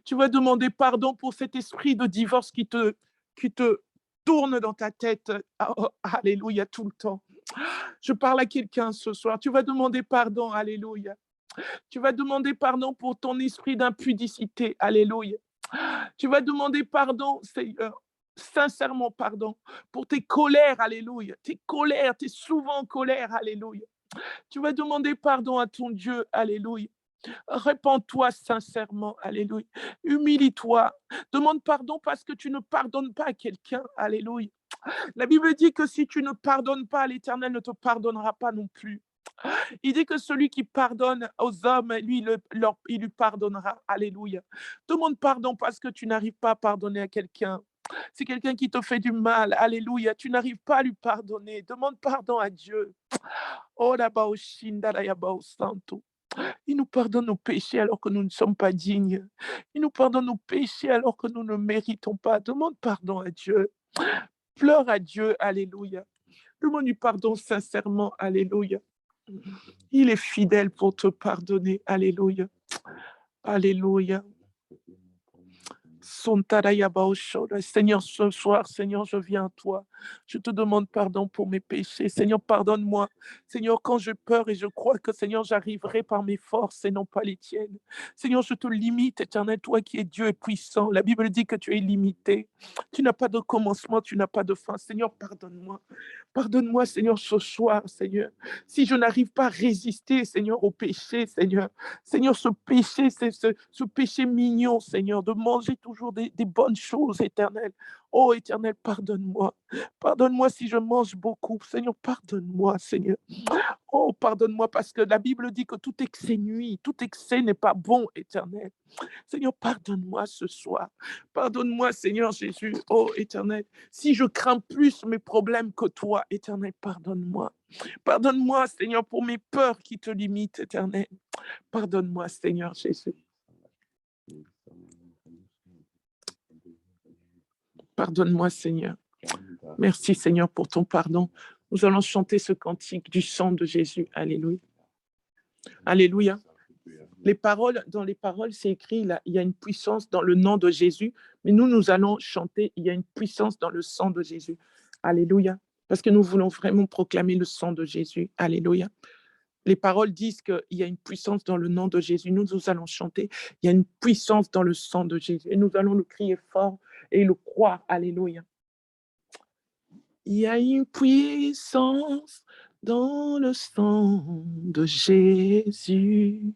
Tu vas demander pardon pour cet esprit de divorce qui te tourne dans ta tête, alléluia, tout le temps. Je parle à quelqu'un ce soir. Tu vas demander pardon, alléluia. Tu vas demander pardon pour ton esprit d'impudicité, alléluia. Tu vas demander pardon, Seigneur, sincèrement pardon, pour tes colères, alléluia. Tes colères, tu es souvent en colère, alléluia. Tu vas demander pardon à ton Dieu, alléluia. Répands-toi sincèrement, alléluia. Humilie-toi. Demande pardon parce que tu ne pardonnes pas à quelqu'un, alléluia. La Bible dit que si tu ne pardonnes pas, l'Éternel ne te pardonnera pas non plus. Il dit que celui qui pardonne aux hommes, lui, il lui pardonnera. Alléluia. Demande pardon parce que tu n'arrives pas à pardonner à quelqu'un. C'est quelqu'un qui te fait du mal. Alléluia. Tu n'arrives pas à lui pardonner. Demande pardon à Dieu. Oh, là-bas, au santo. Il nous pardonne nos péchés alors que nous ne sommes pas dignes. Il nous pardonne nos péchés alors que nous ne méritons pas. Demande pardon à Dieu. Pleure à Dieu. Alléluia. Demande-lui pardon sincèrement. Alléluia. Il est fidèle pour te pardonner. Alléluia. Alléluia. Seigneur, ce soir, Seigneur, je viens à toi. Je te demande pardon pour mes péchés. Seigneur, pardonne-moi. Seigneur, quand je peur et je crois que, Seigneur, j'arriverai par mes forces et non pas les tiennes. Seigneur, je te limite, Éternel, toi qui es Dieu et puissant. La Bible dit que tu es illimité. Tu n'as pas de commencement, tu n'as pas de fin. Seigneur, pardonne-moi. Pardonne-moi, Seigneur, ce soir, Seigneur. Si je n'arrive pas à résister, Seigneur, au péché, Seigneur. Seigneur, ce péché, c'est ce péché mignon, Seigneur, de manger toujours des bonnes choses, Éternel. Oh, Éternel, pardonne-moi. Pardonne-moi si je mange beaucoup. Seigneur, pardonne-moi, Seigneur. Oh, pardonne-moi parce que la Bible dit que tout excès nuit, tout excès n'est pas bon, Éternel. Seigneur, pardonne-moi ce soir. Pardonne-moi, Seigneur Jésus. Oh, Éternel, si je crains plus mes problèmes que toi, Éternel, pardonne-moi. Pardonne-moi, Seigneur, pour mes peurs qui te limitent, Éternel. Pardonne-moi, Seigneur Jésus. Pardonne-moi, Seigneur. Merci, Seigneur, pour ton pardon. Nous allons chanter ce cantique du sang de Jésus. Alléluia. Alléluia. Dans les paroles, c'est écrit, là, il y a une puissance dans le nom de Jésus, mais nous allons chanter, il y a une puissance dans le sang de Jésus. Alléluia. Parce que nous voulons vraiment proclamer le sang de Jésus. Alléluia. Les paroles disent qu'il y a une puissance dans le nom de Jésus. Nous allons chanter, il y a une puissance dans le sang de Jésus. Et nous allons le crier fort et le croire. Alléluia. Il y a une puissance dans le sang de Jésus.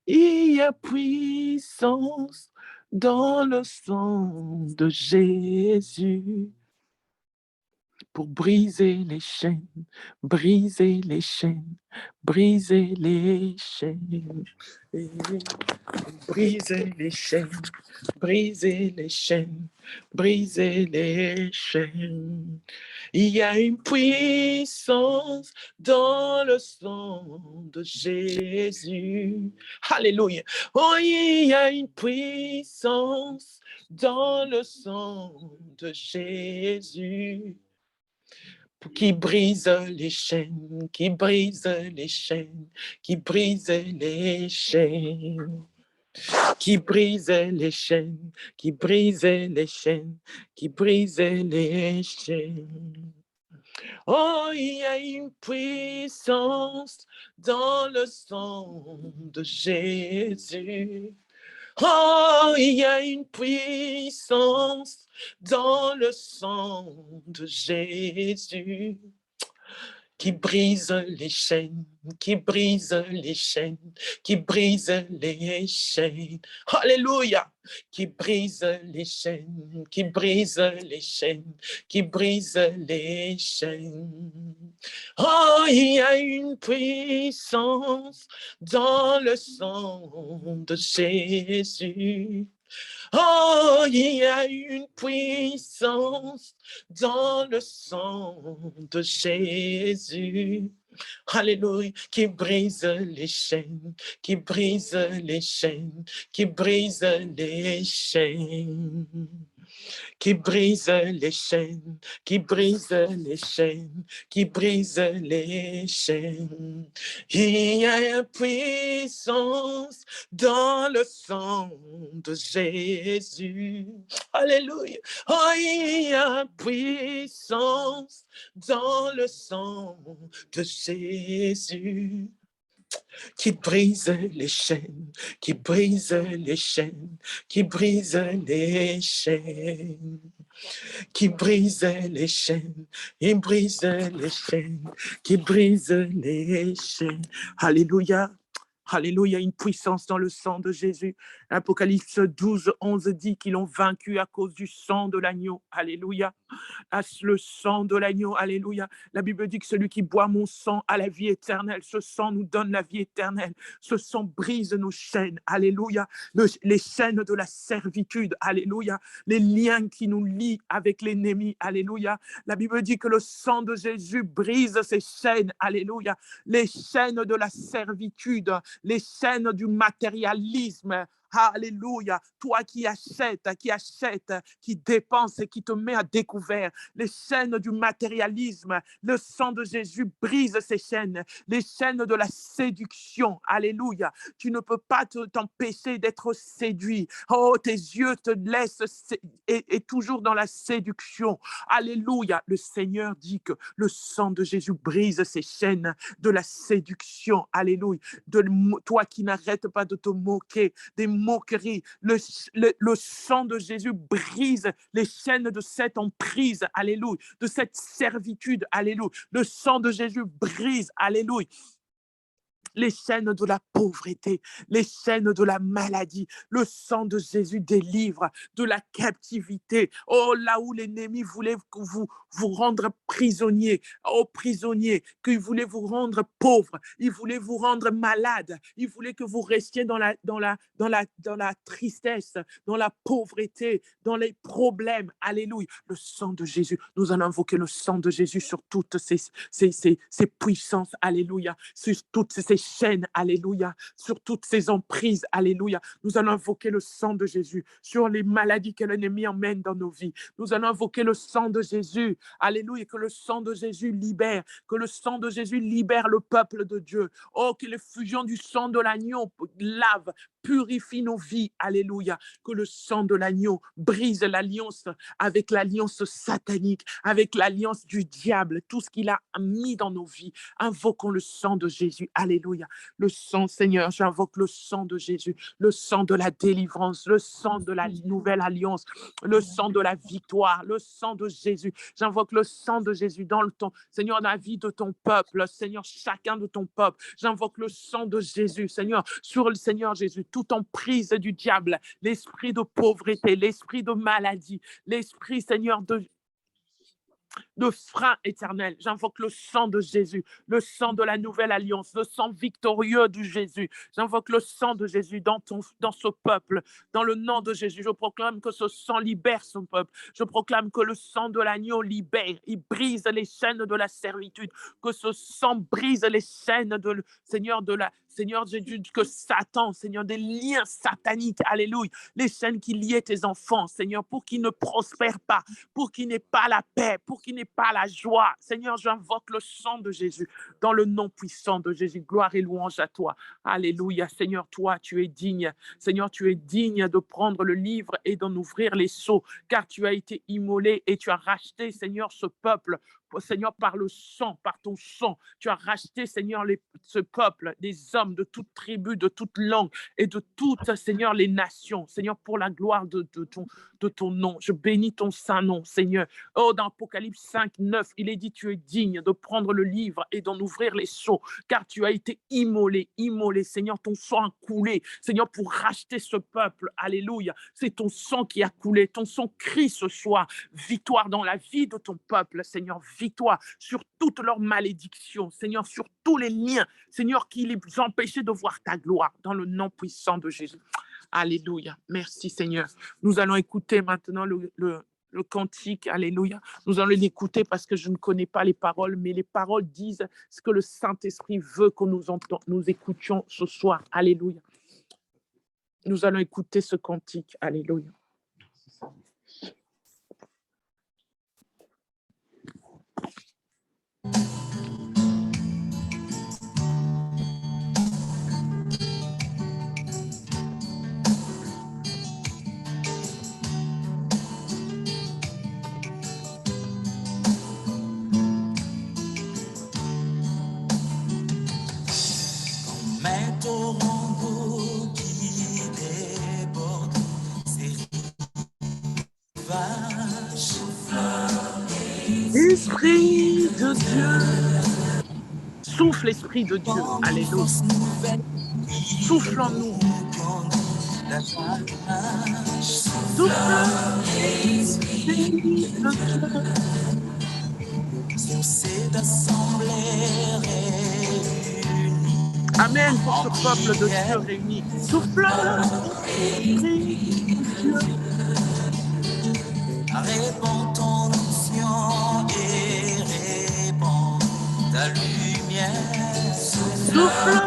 Il y a puissance dans le sang de Jésus pour briser les chaînes, briser les chaînes, briser les chaînes, briser les chaînes, briser les chaînes, briser les chaînes. Il y a une puissance dans le sang de Jésus. Alléluia. Oh, il y a une puissance dans le sang de Jésus qui brise les chaînes, qui brise les chaînes, qui brise les chaînes. Qui brise les chaînes, qui brise les chaînes, qui brise les chaînes. Oh, il y a une puissance dans le sang de Jésus. Oh, il y a une puissance dans le sang de Jésus qui brise les chaînes, qui brise les chaînes, qui brise les chaînes. Alléluia! Qui brise les chaînes, qui brise les chaînes, qui brise les chaînes. Oh, il y a une puissance dans le sang de Jésus. Oh, il y a une puissance dans le sang de Jésus. Alléluia, qui brise les chaînes, qui brise les chaînes, qui brise les chaînes, qui brise les chaînes, qui brise les chaînes, qui brise les chaînes. Il y a une puissance dans le sang de Jésus. Alléluia. Oh, il y a une puissance dans le sang de Jésus qui brise les chaînes, qui brise les chaînes, qui brise les chaînes, qui brise les chaînes, il brise les chaînes, qui brise les chaînes. Alléluia. Alléluia, une puissance dans le sang de Jésus. Apocalypse 12, 11 dit qu'ils l'ont vaincu à cause du sang de l'agneau. Alléluia. Le sang de l'agneau, alléluia. La Bible dit que celui qui boit mon sang a la vie éternelle. Ce sang nous donne la vie éternelle. Ce sang brise nos chaînes, alléluia. Les chaînes de la servitude, alléluia. Les liens qui nous lient avec l'ennemi, alléluia. La Bible dit que le sang de Jésus brise ces chaînes, alléluia. Les chaînes de la servitude, les chaînes du matérialisme. Alléluia. Toi qui achètes, qui dépense et qui te met à découvert les chaînes du matérialisme, le sang de Jésus brise ces chaînes, les chaînes de la séduction. Alléluia. Tu ne peux pas t'empêcher d'être séduit. Oh, tes yeux te laissent et toujours dans la séduction. Alléluia. Le Seigneur dit que le sang de Jésus brise ces chaînes de la séduction. Alléluia. Toi qui n'arrêtes pas de te moquer, des moqueries, le sang de Jésus brise les chaînes de cette emprise, alléluia, de cette servitude, alléluia. Le sang de Jésus brise, alléluia, les chaînes de la pauvreté, les chaînes de la maladie. Le sang de Jésus délivre de la captivité. Oh, là où l'ennemi voulait vous rendre prisonnier, oh prisonnier, qu'il voulait vous rendre pauvre, il voulait vous rendre malade, il voulait que vous restiez dans la tristesse, dans la pauvreté, dans les problèmes. Alléluia. Le sang de Jésus, nous allons invoquer le sang de Jésus sur toutes ces puissances. Alléluia. Sur toutes ces chaînes, alléluia, sur toutes ces emprises, alléluia. Nous allons invoquer le sang de Jésus sur les maladies que l'ennemi emmène dans nos vies. Nous allons invoquer le sang de Jésus, alléluia, que le sang de Jésus libère, que le sang de Jésus libère le peuple de Dieu. Oh, que l'effusion du sang de l'agneau lave, purifie nos vies, alléluia, que le sang de l'agneau brise l'alliance avec l'alliance satanique, avec l'alliance du diable, tout ce qu'il a mis dans nos vies. Invoquons le sang de Jésus, alléluia. Le sang, Seigneur, j'invoque le sang de Jésus, le sang de la délivrance, le sang de la nouvelle alliance, le sang de la victoire, le sang de Jésus. J'invoque le sang de Jésus dans le temps, Seigneur, dans la vie de ton peuple, Seigneur, chacun de ton peuple. J'invoque le sang de Jésus, Seigneur, sur le Seigneur Jésus, tout emprise du diable, l'esprit de pauvreté, l'esprit de maladie, l'esprit, Seigneur, de frein éternel. J'invoque le sang de Jésus, le sang de la nouvelle alliance, le sang victorieux de Jésus. J'invoque le sang de Jésus dans ce peuple, dans le nom de Jésus. Je proclame que ce sang libère son peuple. Je proclame que le sang de l'agneau libère. Il brise les chaînes de la servitude. Que ce sang brise les chaînes de Seigneur Jésus, que Satan, Seigneur, des liens sataniques, alléluia, les chaînes qui liaient tes enfants, Seigneur, pour qu'ils ne prospèrent pas, pour qu'ils n'aient pas la paix, pour qu'ils n'aient pas la joie. Seigneur, j'invoque le sang de Jésus dans le nom puissant de Jésus. Gloire et louange à toi. Alléluia. Seigneur, toi, tu es digne. Seigneur, tu es digne de prendre le livre et d'en ouvrir les sceaux, car tu as été immolé et tu as racheté, Seigneur, ce peuple. Seigneur, par le sang, par ton sang, tu as racheté, Seigneur, ce peuple, des hommes de toute tribu, de toute langue et de toutes, Seigneur, les nations. Seigneur, pour la gloire de ton nom. Je bénis ton saint nom, Seigneur. Oh, dans Apocalypse 5, 9, il est dit, tu es digne de prendre le livre et d'en ouvrir les sceaux, car tu as été immolé, Seigneur, ton sang a coulé, Seigneur, pour racheter ce peuple. Alléluia. C'est ton sang qui a coulé, ton sang crie ce soir. Victoire dans la vie de ton peuple, Seigneur, victoire sur toutes leurs malédictions, Seigneur, sur tous les liens, Seigneur, qui les empêchaient de voir ta gloire, dans le nom puissant de Jésus. Alléluia. Merci, Seigneur. Nous allons écouter maintenant le le cantique, alléluia. Nous allons l'écouter parce que je ne connais pas les paroles, mais les paroles disent ce que le Saint-Esprit veut que nous écoutions ce soir, alléluia. Nous allons écouter ce cantique, alléluia. Un torrent d'eau qui déborde, ses rivages. Esprit de Dieu. Souffle, Esprit de Dieu. Alléluia. Souffle en nous. Souffle, Esprit de Dieu. Sur cette assemblée réunie. Amen pour ce peuple de Dieu réuni. Souffle, Esprit de Dieu. Répands ton onction et répands ta lumière. Souffle,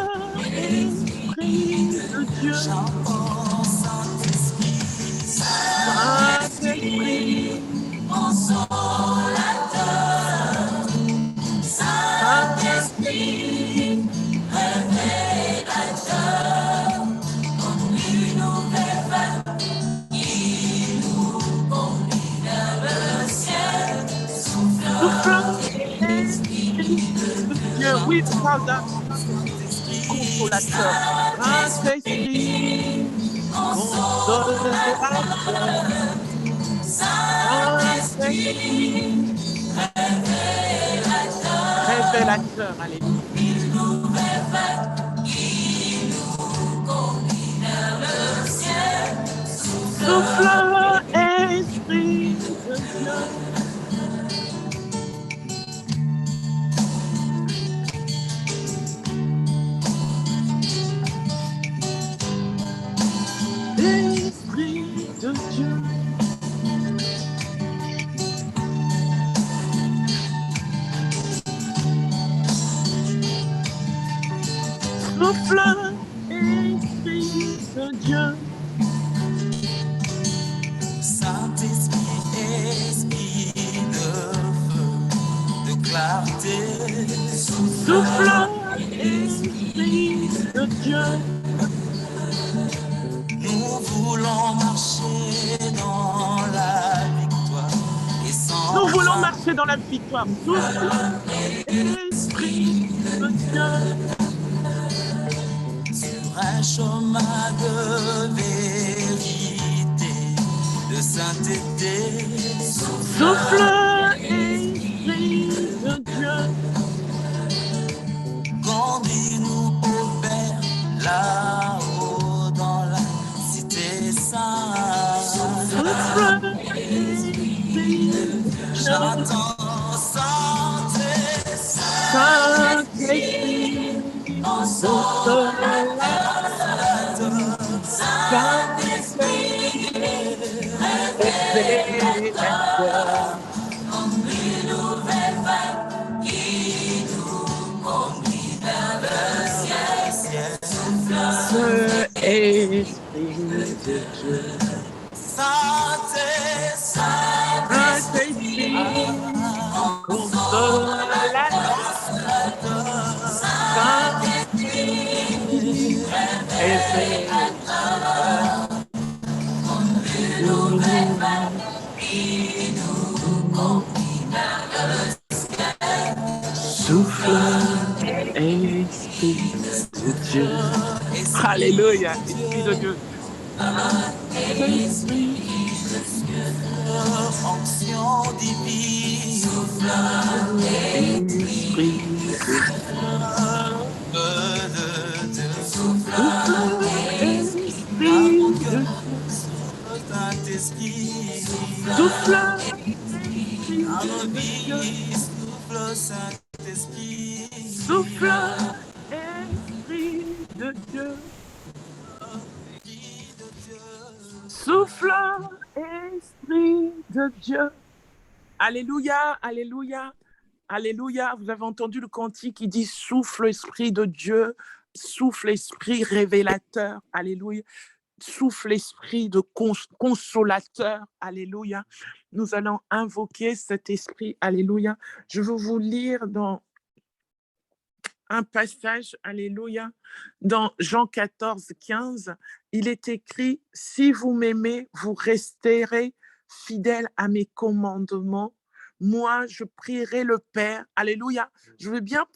Esprit de Dieu. J'entends Saint-Esprit, Saint-Esprit, consolateur. Saint-Esprit, révélateur. Comme une nouvelle vague qui nous conduit vers le ciel. souffle, Esprit de Dieu. Oui, Father, consolateur. Saint-Esprit, consolateur. Saint-Esprit, révélateur. Alléluia. Une nouvelle vague qui nous conduit vers le ciel. Souffle, Esprit de Dieu. Esprit de Dieu. Souffle, Esprit de Dieu. Saint-Esprit, esprit de feu, de clarté. Souffle, Esprit de Dieu. Nous voulons marcher dans la victoire et sans Nous voulons crainte. marcher dans la victoire. Souffle, Esprit de Dieu. Sur un chemin de vérité, de sainteté. Souffle, Esprit de Dieu. Conduis-nous au Père, là-haut dans la cité sainte. Souffle, Esprit de Dieu. J'entends Saint-Esprit, Saint-Esprit, consolateur. Saint-Esprit, révélateur. comme une nouvelle vague qui nous conduit vers le ciel. Ce Esprit de Dieu. Saint-Esprit, consolateur. Saint-Esprit, révélateur. Souffle, Esprit de Dieu. Alléluia, Esprit de Dieu. Esprit, Onction divine, Esprit de Dieu. Souffle, Esprit de Dieu. Saint-Esprit, Souffle, Esprit à nos de Dieu. vies, souffle Saint-Esprit. Souffle, Esprit de Dieu. Souffle, Esprit de Dieu. Alléluia, alléluia, alléluia. Vous avez entendu le cantique qui dit souffle Esprit de Dieu, souffle Esprit révélateur. Alléluia. Souffle Esprit de consolateur. Alléluia. Nous allons invoquer cet Esprit. Alléluia. Je veux vous lire dans un passage, alléluia, dans Jean 14, 15, il est écrit, « Si vous m'aimez, vous resterez fidèles à mes commandements. Moi, je prierai le Père. » Alléluia. Je veux bien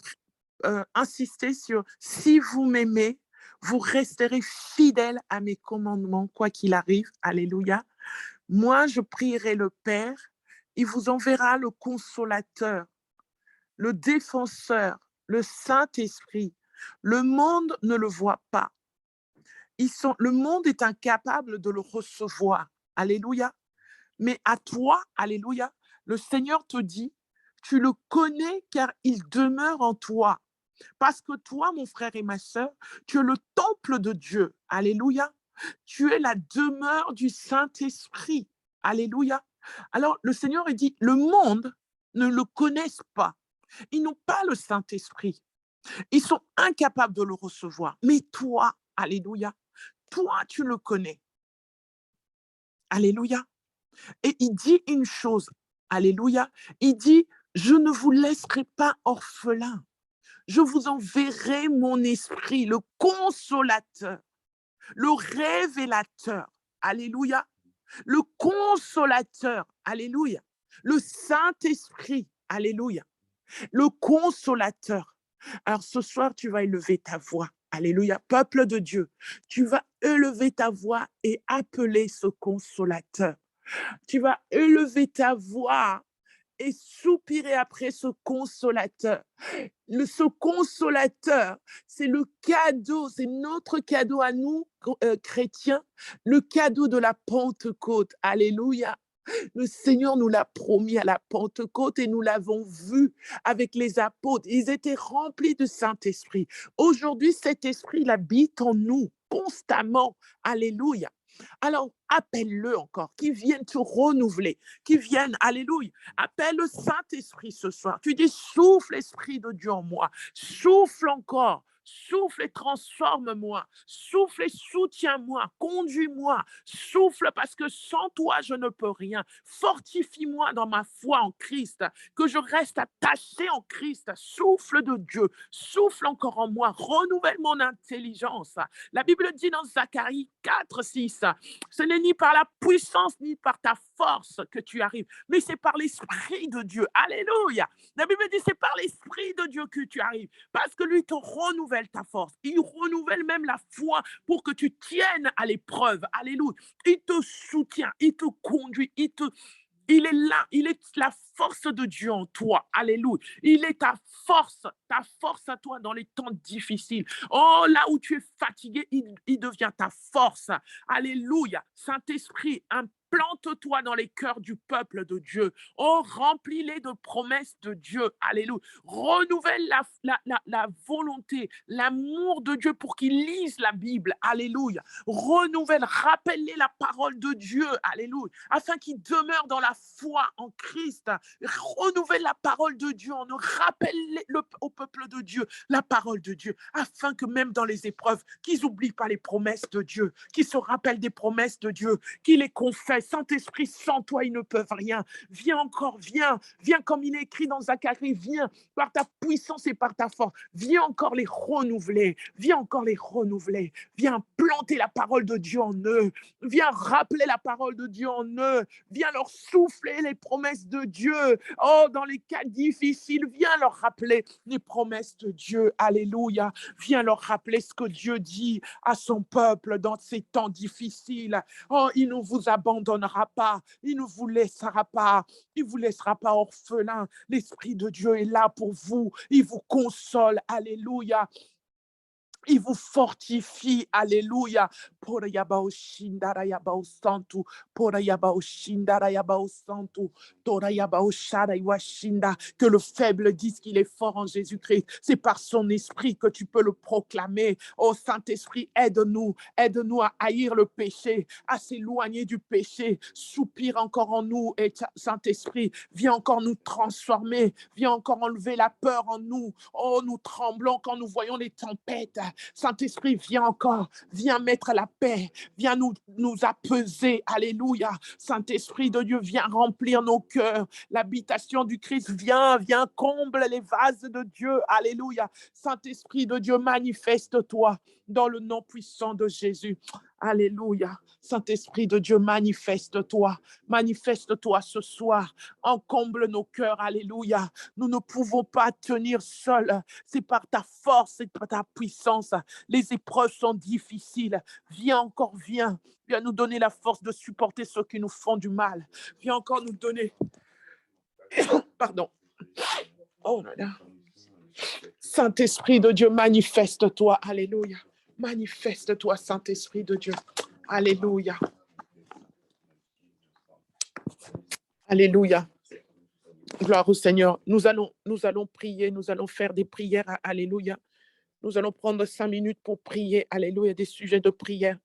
insister sur « Si vous m'aimez, vous resterez fidèles à mes commandements, quoi qu'il arrive. » Alléluia. Moi, je prierai le Père. Il vous enverra le consolateur, le défenseur, le Saint-Esprit. Le monde ne le voit pas. Le monde est incapable de le recevoir. Alléluia. Mais à toi, alléluia, le Seigneur te dit, tu le connais car il demeure en toi. Parce que toi, mon frère et ma sœur, tu es le temple de Dieu. Alléluia. Tu es la demeure du Saint-Esprit. Alléluia. Alors, le Seigneur dit, le monde ne le connaisse pas. Ils n'ont pas le Saint-Esprit. Ils sont incapables de le recevoir. Mais toi, alléluia, toi, tu le connais. Alléluia. Et il dit une chose, alléluia, il dit, je ne vous laisserai pas orphelins. Je vous enverrai mon esprit, le consolateur, le révélateur. Alléluia. Le consolateur. Alléluia. Le Saint-Esprit. Alléluia. Le consolateur. Alors ce soir, tu vas élever ta voix. Alléluia. Peuple de Dieu, tu vas élever ta voix et appeler ce consolateur. Tu vas élever ta voix et soupirer après ce consolateur. Ce consolateur, c'est le cadeau, c'est notre cadeau à nous, chrétiens, le cadeau de la Pentecôte. Alléluia. Le Seigneur nous l'a promis à la Pentecôte et nous l'avons vu avec les apôtres. Ils étaient remplis du Saint-Esprit. Aujourd'hui, cet esprit, il habite en nous constamment. Alléluia. Alors, appelle-le encore, qu'il vienne te renouveler, qu'il vienne, alléluia. Appelle le Saint-Esprit ce soir. Tu dis, souffle l'Esprit de Dieu en moi. Souffle encore. Souffle et transforme-moi. Souffle et soutiens-moi. Conduis-moi. Souffle parce que sans toi, je ne peux rien. Fortifie-moi dans ma foi en Christ. Que je reste attaché en Christ. Souffle de Dieu. Souffle encore en moi. Renouvelle mon intelligence. La Bible dit dans Zacharie 4, 6, ce n'est ni par la puissance ni par ta force que tu arrives, mais c'est par l'Esprit de Dieu. Alléluia. La Bible dit c'est par l'Esprit de Dieu que tu arrives, parce que lui te renouvelle ta force. Il renouvelle même la foi pour que tu tiennes à l'épreuve. Alléluia. Il te soutient, il te conduit, il est là, il est la force de Dieu en toi. Alléluia. Il est ta force à toi dans les temps difficiles. Oh, là où tu es fatigué, il devient ta force. Alléluia. Saint-Esprit, implante-toi dans les cœurs du peuple de Dieu. Oh, remplis-les de promesses de Dieu. Alléluia. Renouvelle la volonté, l'amour de Dieu pour qu'ils lisent la Bible. Alléluia. Renouvelle, rappelle-les la parole de Dieu. Alléluia. Afin qu'ils demeurent dans la foi en Christ. Renouvelle la parole de Dieu en nous. Rappelle au peuple de Dieu la parole de Dieu. Afin que même dans les épreuves, qu'ils n'oublient pas les promesses de Dieu. Qu'ils se rappellent des promesses de Dieu. Qu'ils les confessent. Saint-Esprit, sans toi, ils ne peuvent rien. Viens encore, viens. Viens comme il est écrit dans Zacharie. Viens par ta puissance et par ta force. Viens encore les renouveler. Viens encore les renouveler. Viens planter la parole de Dieu en eux. Viens rappeler la parole de Dieu en eux. Viens leur souffler les promesses de Dieu. Oh, dans les cas difficiles, viens leur rappeler les promesses de Dieu. Alléluia. Viens leur rappeler ce que Dieu dit à son peuple dans ces temps difficiles. Oh, il ne vous abandonnera pas. Il ne vous laissera pas. Il ne vous laissera pas orphelin. L'Esprit de Dieu est là pour vous. Il vous console. Alléluia. Il vous fortifie, alléluia. Pora yabao shindara yabao santu, pora yabao shindara yabao santu, tora yabao shara iwashinda. Que le faible dise qu'il est fort en Jésus-Christ. C'est par son esprit que tu peux le proclamer. Oh Saint-Esprit, aide-nous à haïr le péché, à s'éloigner du péché. Soupire encore en nous, et Saint-Esprit, viens encore nous transformer, viens encore enlever la peur en nous. Oh, nous tremblons quand nous voyons les tempêtes. Saint-Esprit, viens encore, viens mettre la paix, viens nous apaiser. Alléluia. Saint-Esprit de Dieu, viens remplir nos cœurs. L'habitation du Christ, viens, comble les vases de Dieu. Alléluia. Saint-Esprit de Dieu, manifeste-toi dans le nom puissant de Jésus. Alléluia. Saint-Esprit de Dieu, manifeste-toi ce soir. Encomble nos cœurs. Alléluia. Nous ne pouvons pas tenir seuls. C'est par ta force, c'est par ta puissance. Les épreuves sont difficiles. Viens encore, viens nous donner la force de supporter ceux qui nous font du mal. Viens encore nous donner. Pardon. Oh là là. Saint-Esprit de Dieu, manifeste-toi. Alléluia. Manifeste-toi, Saint-Esprit de Dieu. Alléluia. Alléluia. Gloire au Seigneur. Nous allons prier, nous allons faire des prières. Alléluia. Nous allons prendre 5 minutes pour prier. Alléluia, des sujets de prière.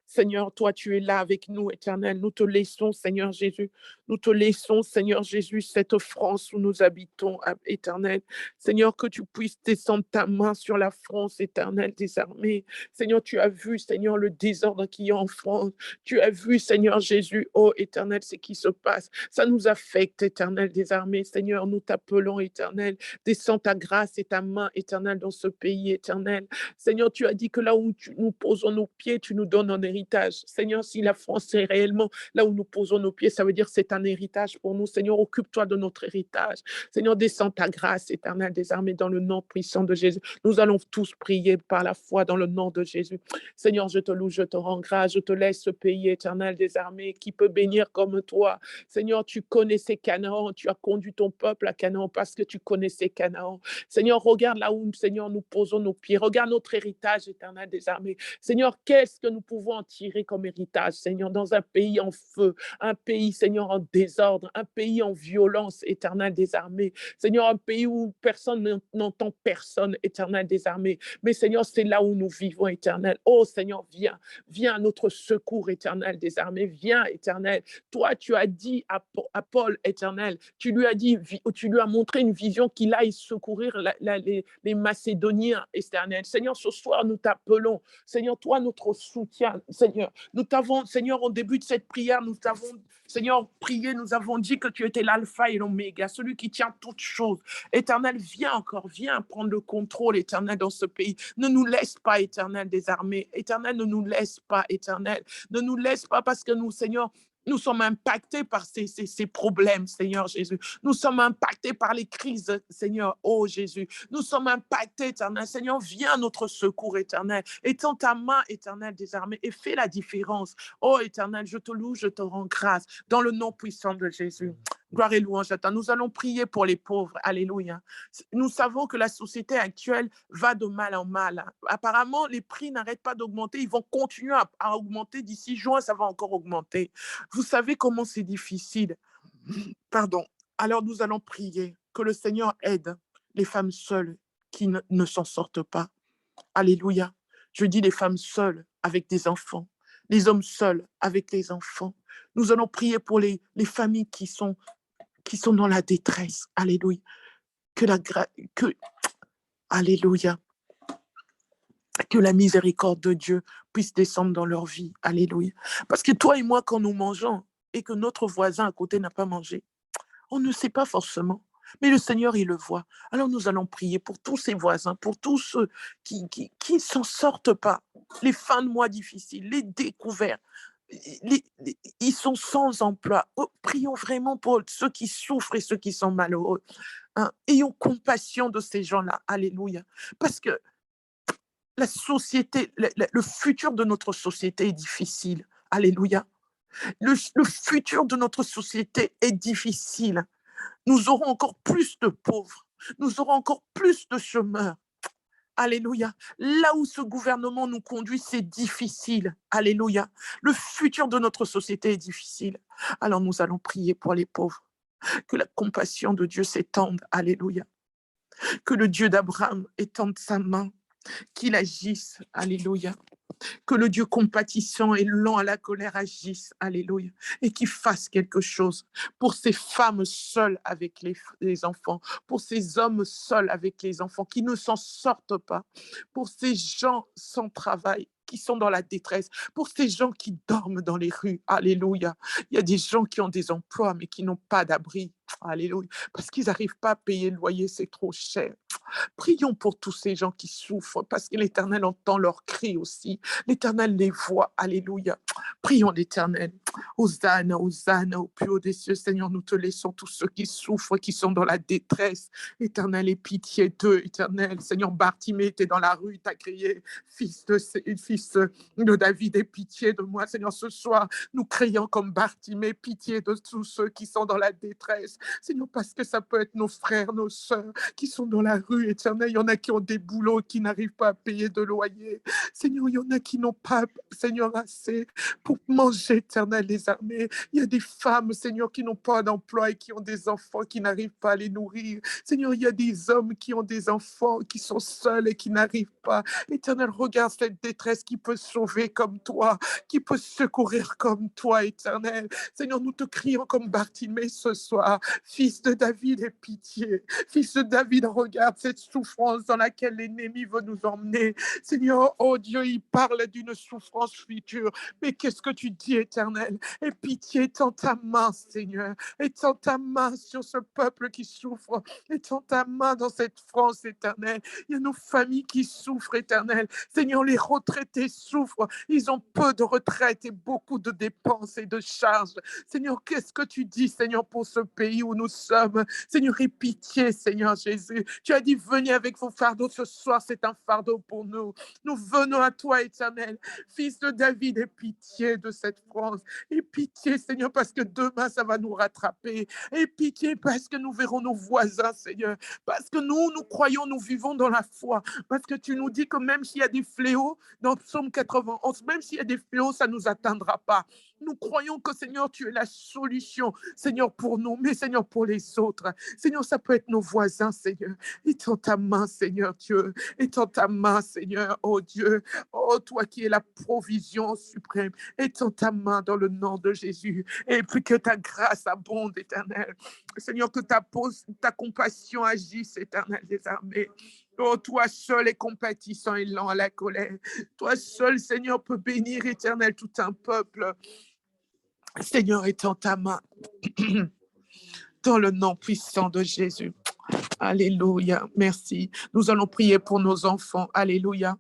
Seigneur, toi, tu es là avec nous, Éternel. Nous te laissons, Seigneur Jésus. Nous te laissons, Seigneur Jésus, cette France où nous habitons, Éternel. Seigneur, que tu puisses descendre ta main sur la France, Éternel des armées. Seigneur, tu as vu, Seigneur, le désordre qu'il y a en France. Tu as vu, Seigneur Jésus, oh Éternel, ce qui se passe. Ça nous affecte, Éternel des armées. Seigneur, nous t'appelons, Éternel. Descends ta grâce et ta main, Éternel, dans ce pays, Éternel. Seigneur, tu as dit que là où nous posons nos pieds, tu nous donnes un héritage. Seigneur, si la France est réellement là où nous posons nos pieds, ça veut dire que c'est un héritage pour nous. Seigneur, occupe-toi de notre héritage. Seigneur, descends ta grâce éternelle des armées dans le nom puissant de Jésus. Nous allons tous prier par la foi dans le nom de Jésus. Seigneur, je te loue, je te rends grâce, je te laisse ce pays éternel des armées qui peut bénir comme toi. Seigneur, tu connaissais Canaan, tu as conduit ton peuple à Canaan parce que tu connaissais Canaan. Seigneur, regarde là où, Seigneur, nous posons nos pieds. Regarde notre héritage éternel des armées. Seigneur, qu'est-ce que nous pouvons en tirer comme héritage, Seigneur, dans un pays en feu, un pays, Seigneur, en désordre, un pays en violence, éternel des armées. Seigneur, un pays où personne n'entend personne, éternel des armées. Mais Seigneur, c'est là où nous vivons, éternel. Oh Seigneur, viens à notre secours, éternel des armées. Viens, éternel. Toi, tu as dit à Paul, éternel, tu lui as montré une vision qu'il aille secourir les Macédoniens, éternel. Seigneur, ce soir, nous t'appelons. Seigneur, toi, notre soutien, Seigneur. Nous t'avons, Seigneur, au début de cette prière, nous t'avons, Seigneur, prié, nous avons dit que tu étais l'alpha et l'oméga, celui qui tient toutes choses. Éternel, viens prendre le contrôle, éternel, dans ce pays. Ne nous laisse pas, éternel des armées. Éternel, ne nous laisse pas, éternel. Ne nous laisse pas parce que nous, Seigneur, nous sommes impactés par ces problèmes, Seigneur Jésus. Nous sommes impactés par les crises, Seigneur, oh Jésus. Nous sommes impactés, éternel. Seigneur, viens à notre secours, éternel. Étends ta main, éternel, des armées et fais la différence. Oh éternel, je te loue, je te rends grâce dans le nom puissant de Jésus. Gloire et louange à toi. Nous allons prier pour les pauvres. Alléluia. Nous savons que la société actuelle va de mal en mal. Apparemment, les prix n'arrêtent pas d'augmenter. Ils vont continuer à augmenter. D'ici juin, ça va encore augmenter. Vous savez comment c'est difficile. Pardon. Alors, nous allons prier que le Seigneur aide les femmes seules qui ne s'en sortent pas. Alléluia. Je dis les femmes seules avec des enfants, les hommes seuls avec les enfants. Nous allons prier pour les familles qui sont dans la détresse. Alléluia. Alléluia. Que la miséricorde de Dieu puisse descendre dans leur vie. Alléluia. Parce que toi et moi, quand nous mangeons et que notre voisin à côté n'a pas mangé, on ne sait pas forcément. Mais le Seigneur, il le voit. Alors nous allons prier pour tous ces voisins, pour tous ceux qui ne s'en sortent pas. Les fins de mois difficiles, les découvertes. Ils sont sans emploi. Oh, prions vraiment pour ceux qui souffrent et ceux qui sont malheureux. Hein? Ayons compassion de ces gens-là. Alléluia. Parce que la société, le futur de notre société est difficile. Alléluia. Le futur de notre société est difficile. Nous aurons encore plus de pauvres. Nous aurons encore plus de chômeurs. Alléluia. Là où ce gouvernement nous conduit, c'est difficile. Alléluia. Le futur de notre société est difficile. Alors nous allons prier pour les pauvres. Que la compassion de Dieu s'étende. Alléluia. Que le Dieu d'Abraham étende sa main, qu'il agisse. Alléluia. Que le Dieu compatissant et lent à la colère agisse, alléluia, et qu'il fasse quelque chose pour ces femmes seules avec les enfants, pour ces hommes seuls avec les enfants qui ne s'en sortent pas, pour ces gens sans travail qui sont dans la détresse, pour ces gens qui dorment dans les rues, alléluia. Il y a des gens qui ont des emplois mais qui n'ont pas d'abri, alléluia, parce qu'ils n'arrivent pas à payer le loyer, c'est trop cher. Prions pour tous ces gens qui souffrent, parce que l'Éternel entend leurs cris aussi. L'Éternel les voit. Alléluia. Prions l'Éternel. Hosanna, Hosanna, au plus haut des cieux. Seigneur, nous te laissons tous ceux qui souffrent, qui sont dans la détresse. Éternel, aie pitié d'eux, Éternel. Seigneur, Bartimée était dans la rue, t'as crié, fils de David, aie pitié de moi. Seigneur, ce soir, nous crions comme Bartimée, pitié de tous ceux qui sont dans la détresse. Seigneur, parce que ça peut être nos frères, nos sœurs qui sont dans la rue, Éternel. Il y en a qui ont des boulots, qui n'arrivent pas à payer de loyer. Seigneur, il y en a qui n'ont pas, Seigneur, assez pour manger, Éternel, les armées. Il y a des femmes, Seigneur, qui n'ont pas d'emploi et qui ont des enfants qui n'arrivent pas à les nourrir. Seigneur, il y a des hommes qui ont des enfants qui sont seuls et qui n'arrivent pas. Éternel, regarde cette détresse qui peut sauver comme toi, qui peut secourir comme toi, Éternel. Seigneur, nous te crions comme Bartimée ce soir. Fils de David, aie pitié. Fils de David, regarde cette souffrance dans laquelle l'ennemi veut nous emmener. Seigneur, oh Dieu, il parle d'une souffrance future. Mais qu'est-ce que tu dis, Éternel? Aie pitié, étends ta main, Seigneur. Étends ta main sur ce peuple qui souffre. Étends ta main dans cette France, Éternel. Il y a nos familles qui souffrent, Éternel. Seigneur, les retraités souffrent. Ils ont peu de retraite et beaucoup de dépenses et de charges. Seigneur, qu'est-ce que tu dis, Seigneur, pour ce pays où nous sommes? Seigneur, aie pitié, Seigneur Jésus. Tu as dit, venez avec vos fardeaux ce soir, c'est un fardeau pour nous. Nous venons à toi, Éternel. Fils de David, aie pitié de cette France. Aie pitié, Seigneur, parce que demain, ça va nous rattraper. Aie pitié parce que nous verrons nos voisins, Seigneur. Parce que nous croyons, nous vivons dans la foi. Parce que tu nous dis que même s'il y a des fléaux, dans Psaume 91, même s'il y a des fléaux, ça ne nous atteindra pas. Nous croyons que, Seigneur, tu es la solution, Seigneur, pour nous, mais Seigneur, pour les autres. Seigneur, ça peut être nos voisins, Seigneur. Étends ta main, Seigneur Dieu. Étends ta main, Seigneur, oh Dieu. Oh, toi qui es la provision suprême. Étends ta main dans le nom de Jésus. Et puis que ta grâce abonde, Éternel. Seigneur, que ta compassion agisse, Éternel des armées. Oh, toi seul est compatissant et lent à la colère. Toi seul, Seigneur, peut bénir, Éternel, tout un peuple. Seigneur, étends ta main dans le nom puissant de Jésus. Alléluia. Merci. Nous allons prier pour nos enfants. Alléluia.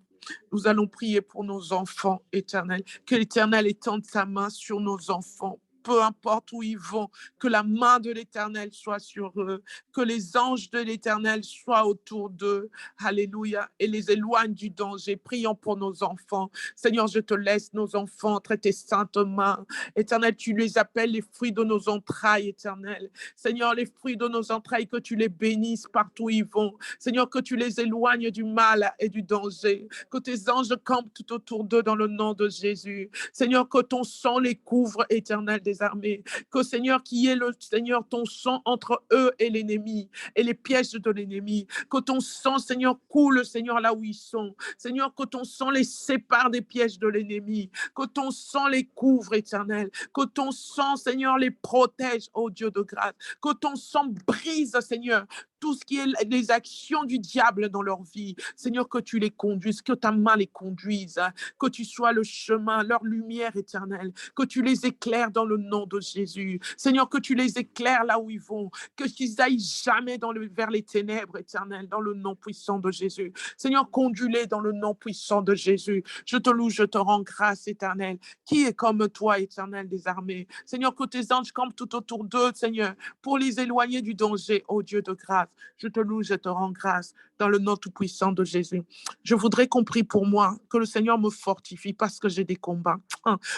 Nous allons prier pour nos enfants, Éternel. Que l'Éternel étende sa main sur nos enfants. Peu importe où ils vont, que la main de l'Éternel soit sur eux, que les anges de l'Éternel soient autour d'eux, alléluia, et les éloignent du danger. Prions pour nos enfants. Seigneur, je te laisse nos enfants entre tes saintes mains. Éternel, tu les appelles les fruits de nos entrailles, Éternel. Seigneur, les fruits de nos entrailles, que tu les bénisses partout où ils vont. Seigneur, que tu les éloignes du mal et du danger, que tes anges campent tout autour d'eux dans le nom de Jésus. Seigneur, que ton sang les couvre, Éternel des armées. Que, Seigneur, qu'il y ait le Seigneur, ton sang entre eux et l'ennemi, et les pièges de l'ennemi. Que ton sang, Seigneur, coule, Seigneur, là où ils sont. Seigneur, que ton sang les sépare des pièges de l'ennemi. Que ton sang les couvre, Éternel. Que ton sang, Seigneur, les protège, ô Dieu de grâce. Que ton sang brise, Seigneur, tout ce qui est les actions du diable dans leur vie. Seigneur, que tu les conduises, que ta main les conduise, hein, que tu sois le chemin, leur lumière éternelle, que tu les éclaires dans le nom de Jésus. Seigneur, que tu les éclaires là où ils vont, que qu'ils aillent jamais vers les ténèbres éternelles, dans le nom puissant de Jésus. Seigneur, conduis-les dans le nom puissant de Jésus. Je te loue, je te rends grâce éternelle. Qui est comme toi, éternel des armées? Seigneur, que tes anges campent tout autour d'eux, Seigneur, pour les éloigner du danger, ô Dieu de grâce. Je te loue, je te rends grâce dans le nom tout-puissant de Jésus. Je voudrais qu'on prie pour moi, que le Seigneur me fortifie parce que j'ai des combats.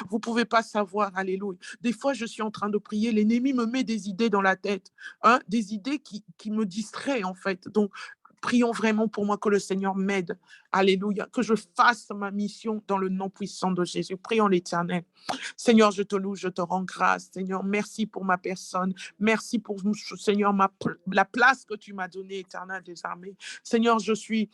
Vous ne pouvez pas savoir, alléluia. Des fois, je suis en train de prier, l'ennemi me met des idées dans la tête, des idées qui me distraient en fait. Donc, Prions vraiment pour moi que le Seigneur m'aide. Alléluia. Que je fasse ma mission dans le nom puissant de Jésus. Prions l'Éternel. Seigneur, je te loue, je te rends grâce. Seigneur, merci pour ma personne. Merci pour, Seigneur, la place que tu m'as donnée, Éternel des armées. Seigneur, je suis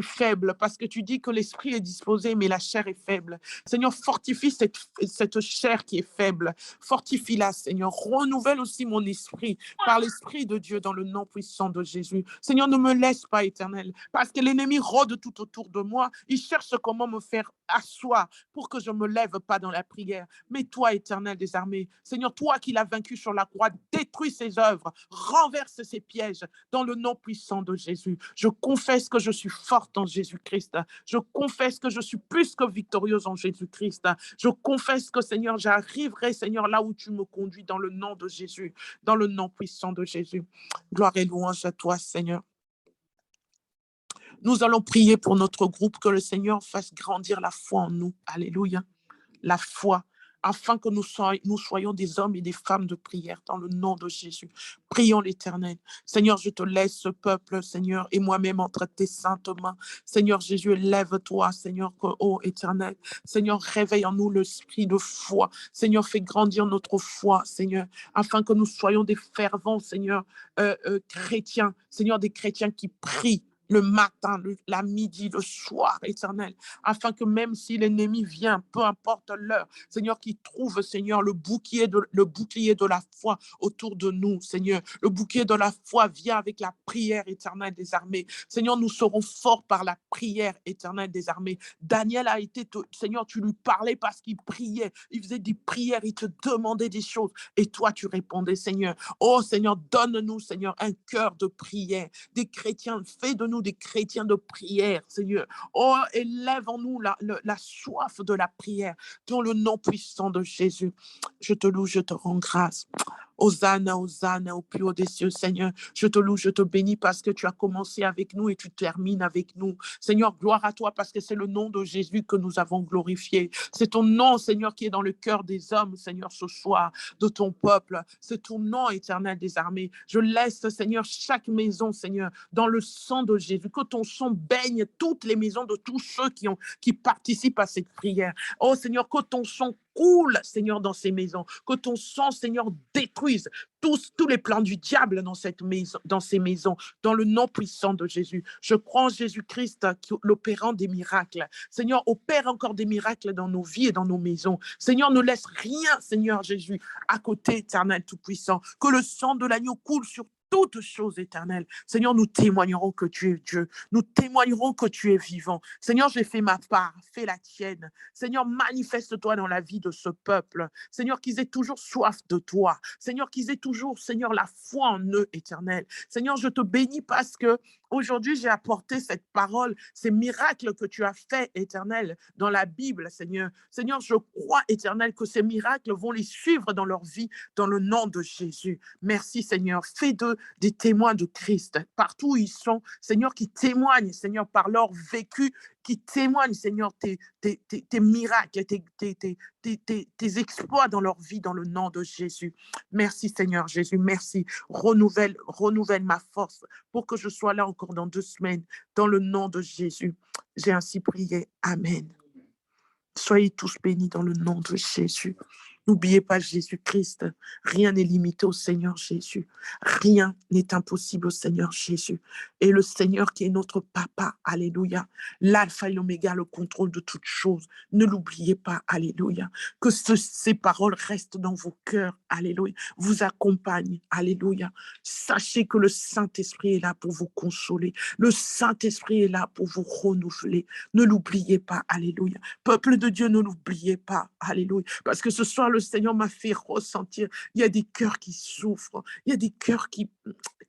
faible parce que tu dis que l'esprit est disposé, mais la chair est faible. Seigneur, fortifie cette chair qui est faible. Fortifie-la, Seigneur. Renouvelle aussi mon esprit par l'Esprit de Dieu dans le nom puissant de Jésus. Seigneur, ne me laisse pas, Éternel, parce que l'ennemi rôde tout autour de moi. Il cherche comment me faire asseoir pour que je ne me lève pas dans la prière. Mais toi, Éternel des armées, Seigneur, toi qui l'as vaincu sur la croix, détruis ses œuvres, renverse ses pièges dans le nom puissant de Jésus. Je confesse que je suis forte en Jésus-Christ. Je confesse que je suis plus que victorieuse en Jésus-Christ. Je confesse que, Seigneur, j'arriverai, Seigneur, là où tu me conduis dans le nom de Jésus, dans le nom puissant de Jésus. Gloire et louange à toi, Seigneur. Nous allons prier pour notre groupe, que le Seigneur fasse grandir la foi en nous. Alléluia. La foi, afin que nous soyons des hommes et des femmes de prière dans le nom de Jésus. Prions l'Éternel. Seigneur, je te laisse ce peuple, Seigneur, et moi-même entre tes saintes mains. Seigneur Jésus, lève-toi, Seigneur, ô Éternel. Seigneur, réveille en nous l'esprit de foi. Seigneur, fais grandir notre foi, Seigneur, afin que nous soyons des fervents, Seigneur, chrétiens. Seigneur, des chrétiens qui prient le matin, la midi, le soir, Éternel, afin que même si l'ennemi vient, peu importe l'heure, Seigneur, qu'il trouve, Seigneur, le bouclier de la foi autour de nous, Seigneur. Le bouclier de la foi vient avec la prière, Éternelle des armées. Seigneur, nous serons forts par la prière, Éternelle des armées. Daniel a été, Seigneur, tu lui parlais parce qu'il priait. Il faisait des prières, il te demandait des choses. Et toi, tu répondais, Seigneur. Oh, Seigneur, donne-nous, Seigneur, un cœur de prière. Des chrétiens, fais de nous des chrétiens de prière, Seigneur. Oh, élève en nous la soif de la prière, dans le nom puissant de Jésus. Je te loue, je te rends grâce. Hosanna, Hosanna, au plus haut des cieux, Seigneur. Je te loue, je te bénis parce que tu as commencé avec nous et tu termines avec nous. Seigneur, gloire à toi parce que c'est le nom de Jésus que nous avons glorifié. C'est ton nom, Seigneur, qui est dans le cœur des hommes, Seigneur, ce soir, de ton peuple. C'est ton nom, Éternel des armées. Je laisse, Seigneur, chaque maison, Seigneur, dans le sang de Jésus. Que ton sang baigne toutes les maisons de tous ceux qui participent à cette prière. Oh, Seigneur, que ton sang coule, Seigneur, dans ces maisons. Que ton sang, Seigneur, détruise tous les plans du diable dans ces maisons, dans le nom puissant de Jésus. Je crois en Jésus-Christ, l'opérant des miracles. Seigneur, opère encore des miracles dans nos vies et dans nos maisons. Seigneur, ne laisse rien, Seigneur Jésus, à côté, Éternel Tout-Puissant. Que le sang de l'agneau coule sur toutes choses éternelles. Seigneur, nous témoignerons que tu es Dieu. Nous témoignerons que tu es vivant. Seigneur, j'ai fait ma part, fais la tienne. Seigneur, manifeste-toi dans la vie de ce peuple. Seigneur, qu'ils aient toujours soif de toi. Seigneur, qu'ils aient toujours, Seigneur, la foi en eux, éternel. Seigneur, je te bénis parce que aujourd'hui, j'ai apporté cette parole, ces miracles que tu as faits, éternel, dans la Bible, Seigneur. Seigneur, je crois, éternel, que ces miracles vont les suivre dans leur vie, dans le nom de Jésus. Merci, Seigneur. Fais d'eux des témoins de Christ, partout où ils sont, Seigneur, qui témoignent, Seigneur, par leur vécu, qui témoignent, Seigneur, tes miracles, tes exploits dans leur vie, dans le nom de Jésus. Merci, Seigneur Jésus, merci. Renouvelle ma force pour que je sois là encore dans 2 semaines, dans le nom de Jésus. J'ai ainsi prié. Amen. Soyez tous bénis dans le nom de Jésus. N'oubliez pas Jésus-Christ. Rien n'est limité au Seigneur Jésus. Rien n'est impossible au Seigneur Jésus. Et le Seigneur qui est notre papa, alléluia, l'alpha et l'oméga, le contrôle de toutes choses. Ne l'oubliez pas, alléluia. Que ces paroles restent dans vos cœurs, alléluia. Vous accompagnent, alléluia. Sachez que le Saint-Esprit est là pour vous consoler. Le Saint-Esprit est là pour vous renouveler. Ne l'oubliez pas, alléluia. Peuple de Dieu, ne l'oubliez pas, alléluia. Parce que ce soir, le Seigneur m'a fait ressentir, il y a des cœurs qui souffrent, il y a des cœurs qui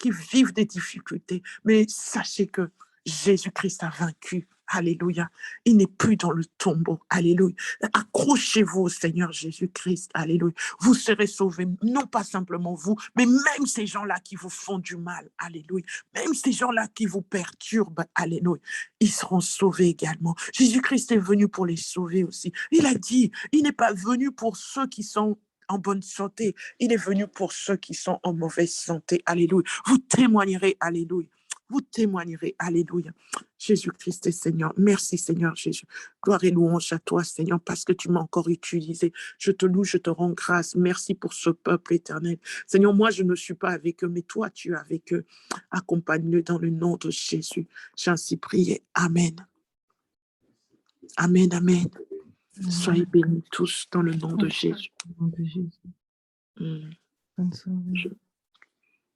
vivent des difficultés. Mais sachez que Jésus-Christ a vaincu. Alléluia. Il n'est plus dans le tombeau. Alléluia. Accrochez-vous au Seigneur Jésus-Christ. Alléluia. Vous serez sauvés. Non pas simplement vous, mais même ces gens-là qui vous font du mal. Alléluia. Même ces gens-là qui vous perturbent. Alléluia. Ils seront sauvés également. Jésus-Christ est venu pour les sauver aussi. Il a dit, il n'est pas venu pour ceux qui sont en bonne santé. Il est venu pour ceux qui sont en mauvaise santé. Alléluia. Vous témoignerez. Alléluia. vous témoignerez. Alléluia. Jésus-Christ est Seigneur. Merci Seigneur Jésus. Gloire et louange à toi Seigneur parce que tu m'as encore utilisé. Je te loue, je te rends grâce. Merci pour ce peuple éternel. Seigneur, moi je ne suis pas avec eux, mais toi tu es avec eux. Accompagne-le dans le nom de Jésus. J'ai ainsi prié. Amen. Amen, amen. Soyez bénis tous dans le nom de Jésus. Au nom de Jésus. Bonne soirée.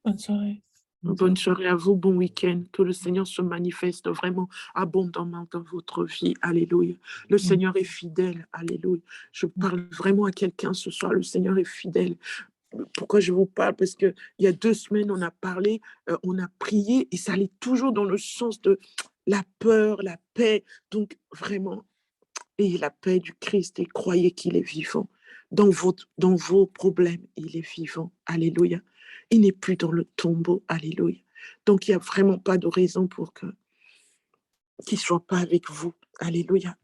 Bonne soirée. Bonne soirée à vous, bon week-end. Que le Seigneur se manifeste vraiment abondamment dans votre vie. Alléluia. Le Seigneur est fidèle. Alléluia. Je parle vraiment à quelqu'un ce soir. Le Seigneur est fidèle. Pourquoi je vous parle? Parce qu'il y a 2 semaines, on a parlé, on a prié et ça allait toujours dans le sens de la peur, la paix. Donc vraiment, ayez la paix du Christ et croyez qu'il est vivant. Dans vos problèmes, il est vivant. Alléluia. Il n'est plus dans le tombeau. Alléluia. Donc, il n'y a vraiment pas de raison pour qu'il ne soit pas avec vous. Alléluia.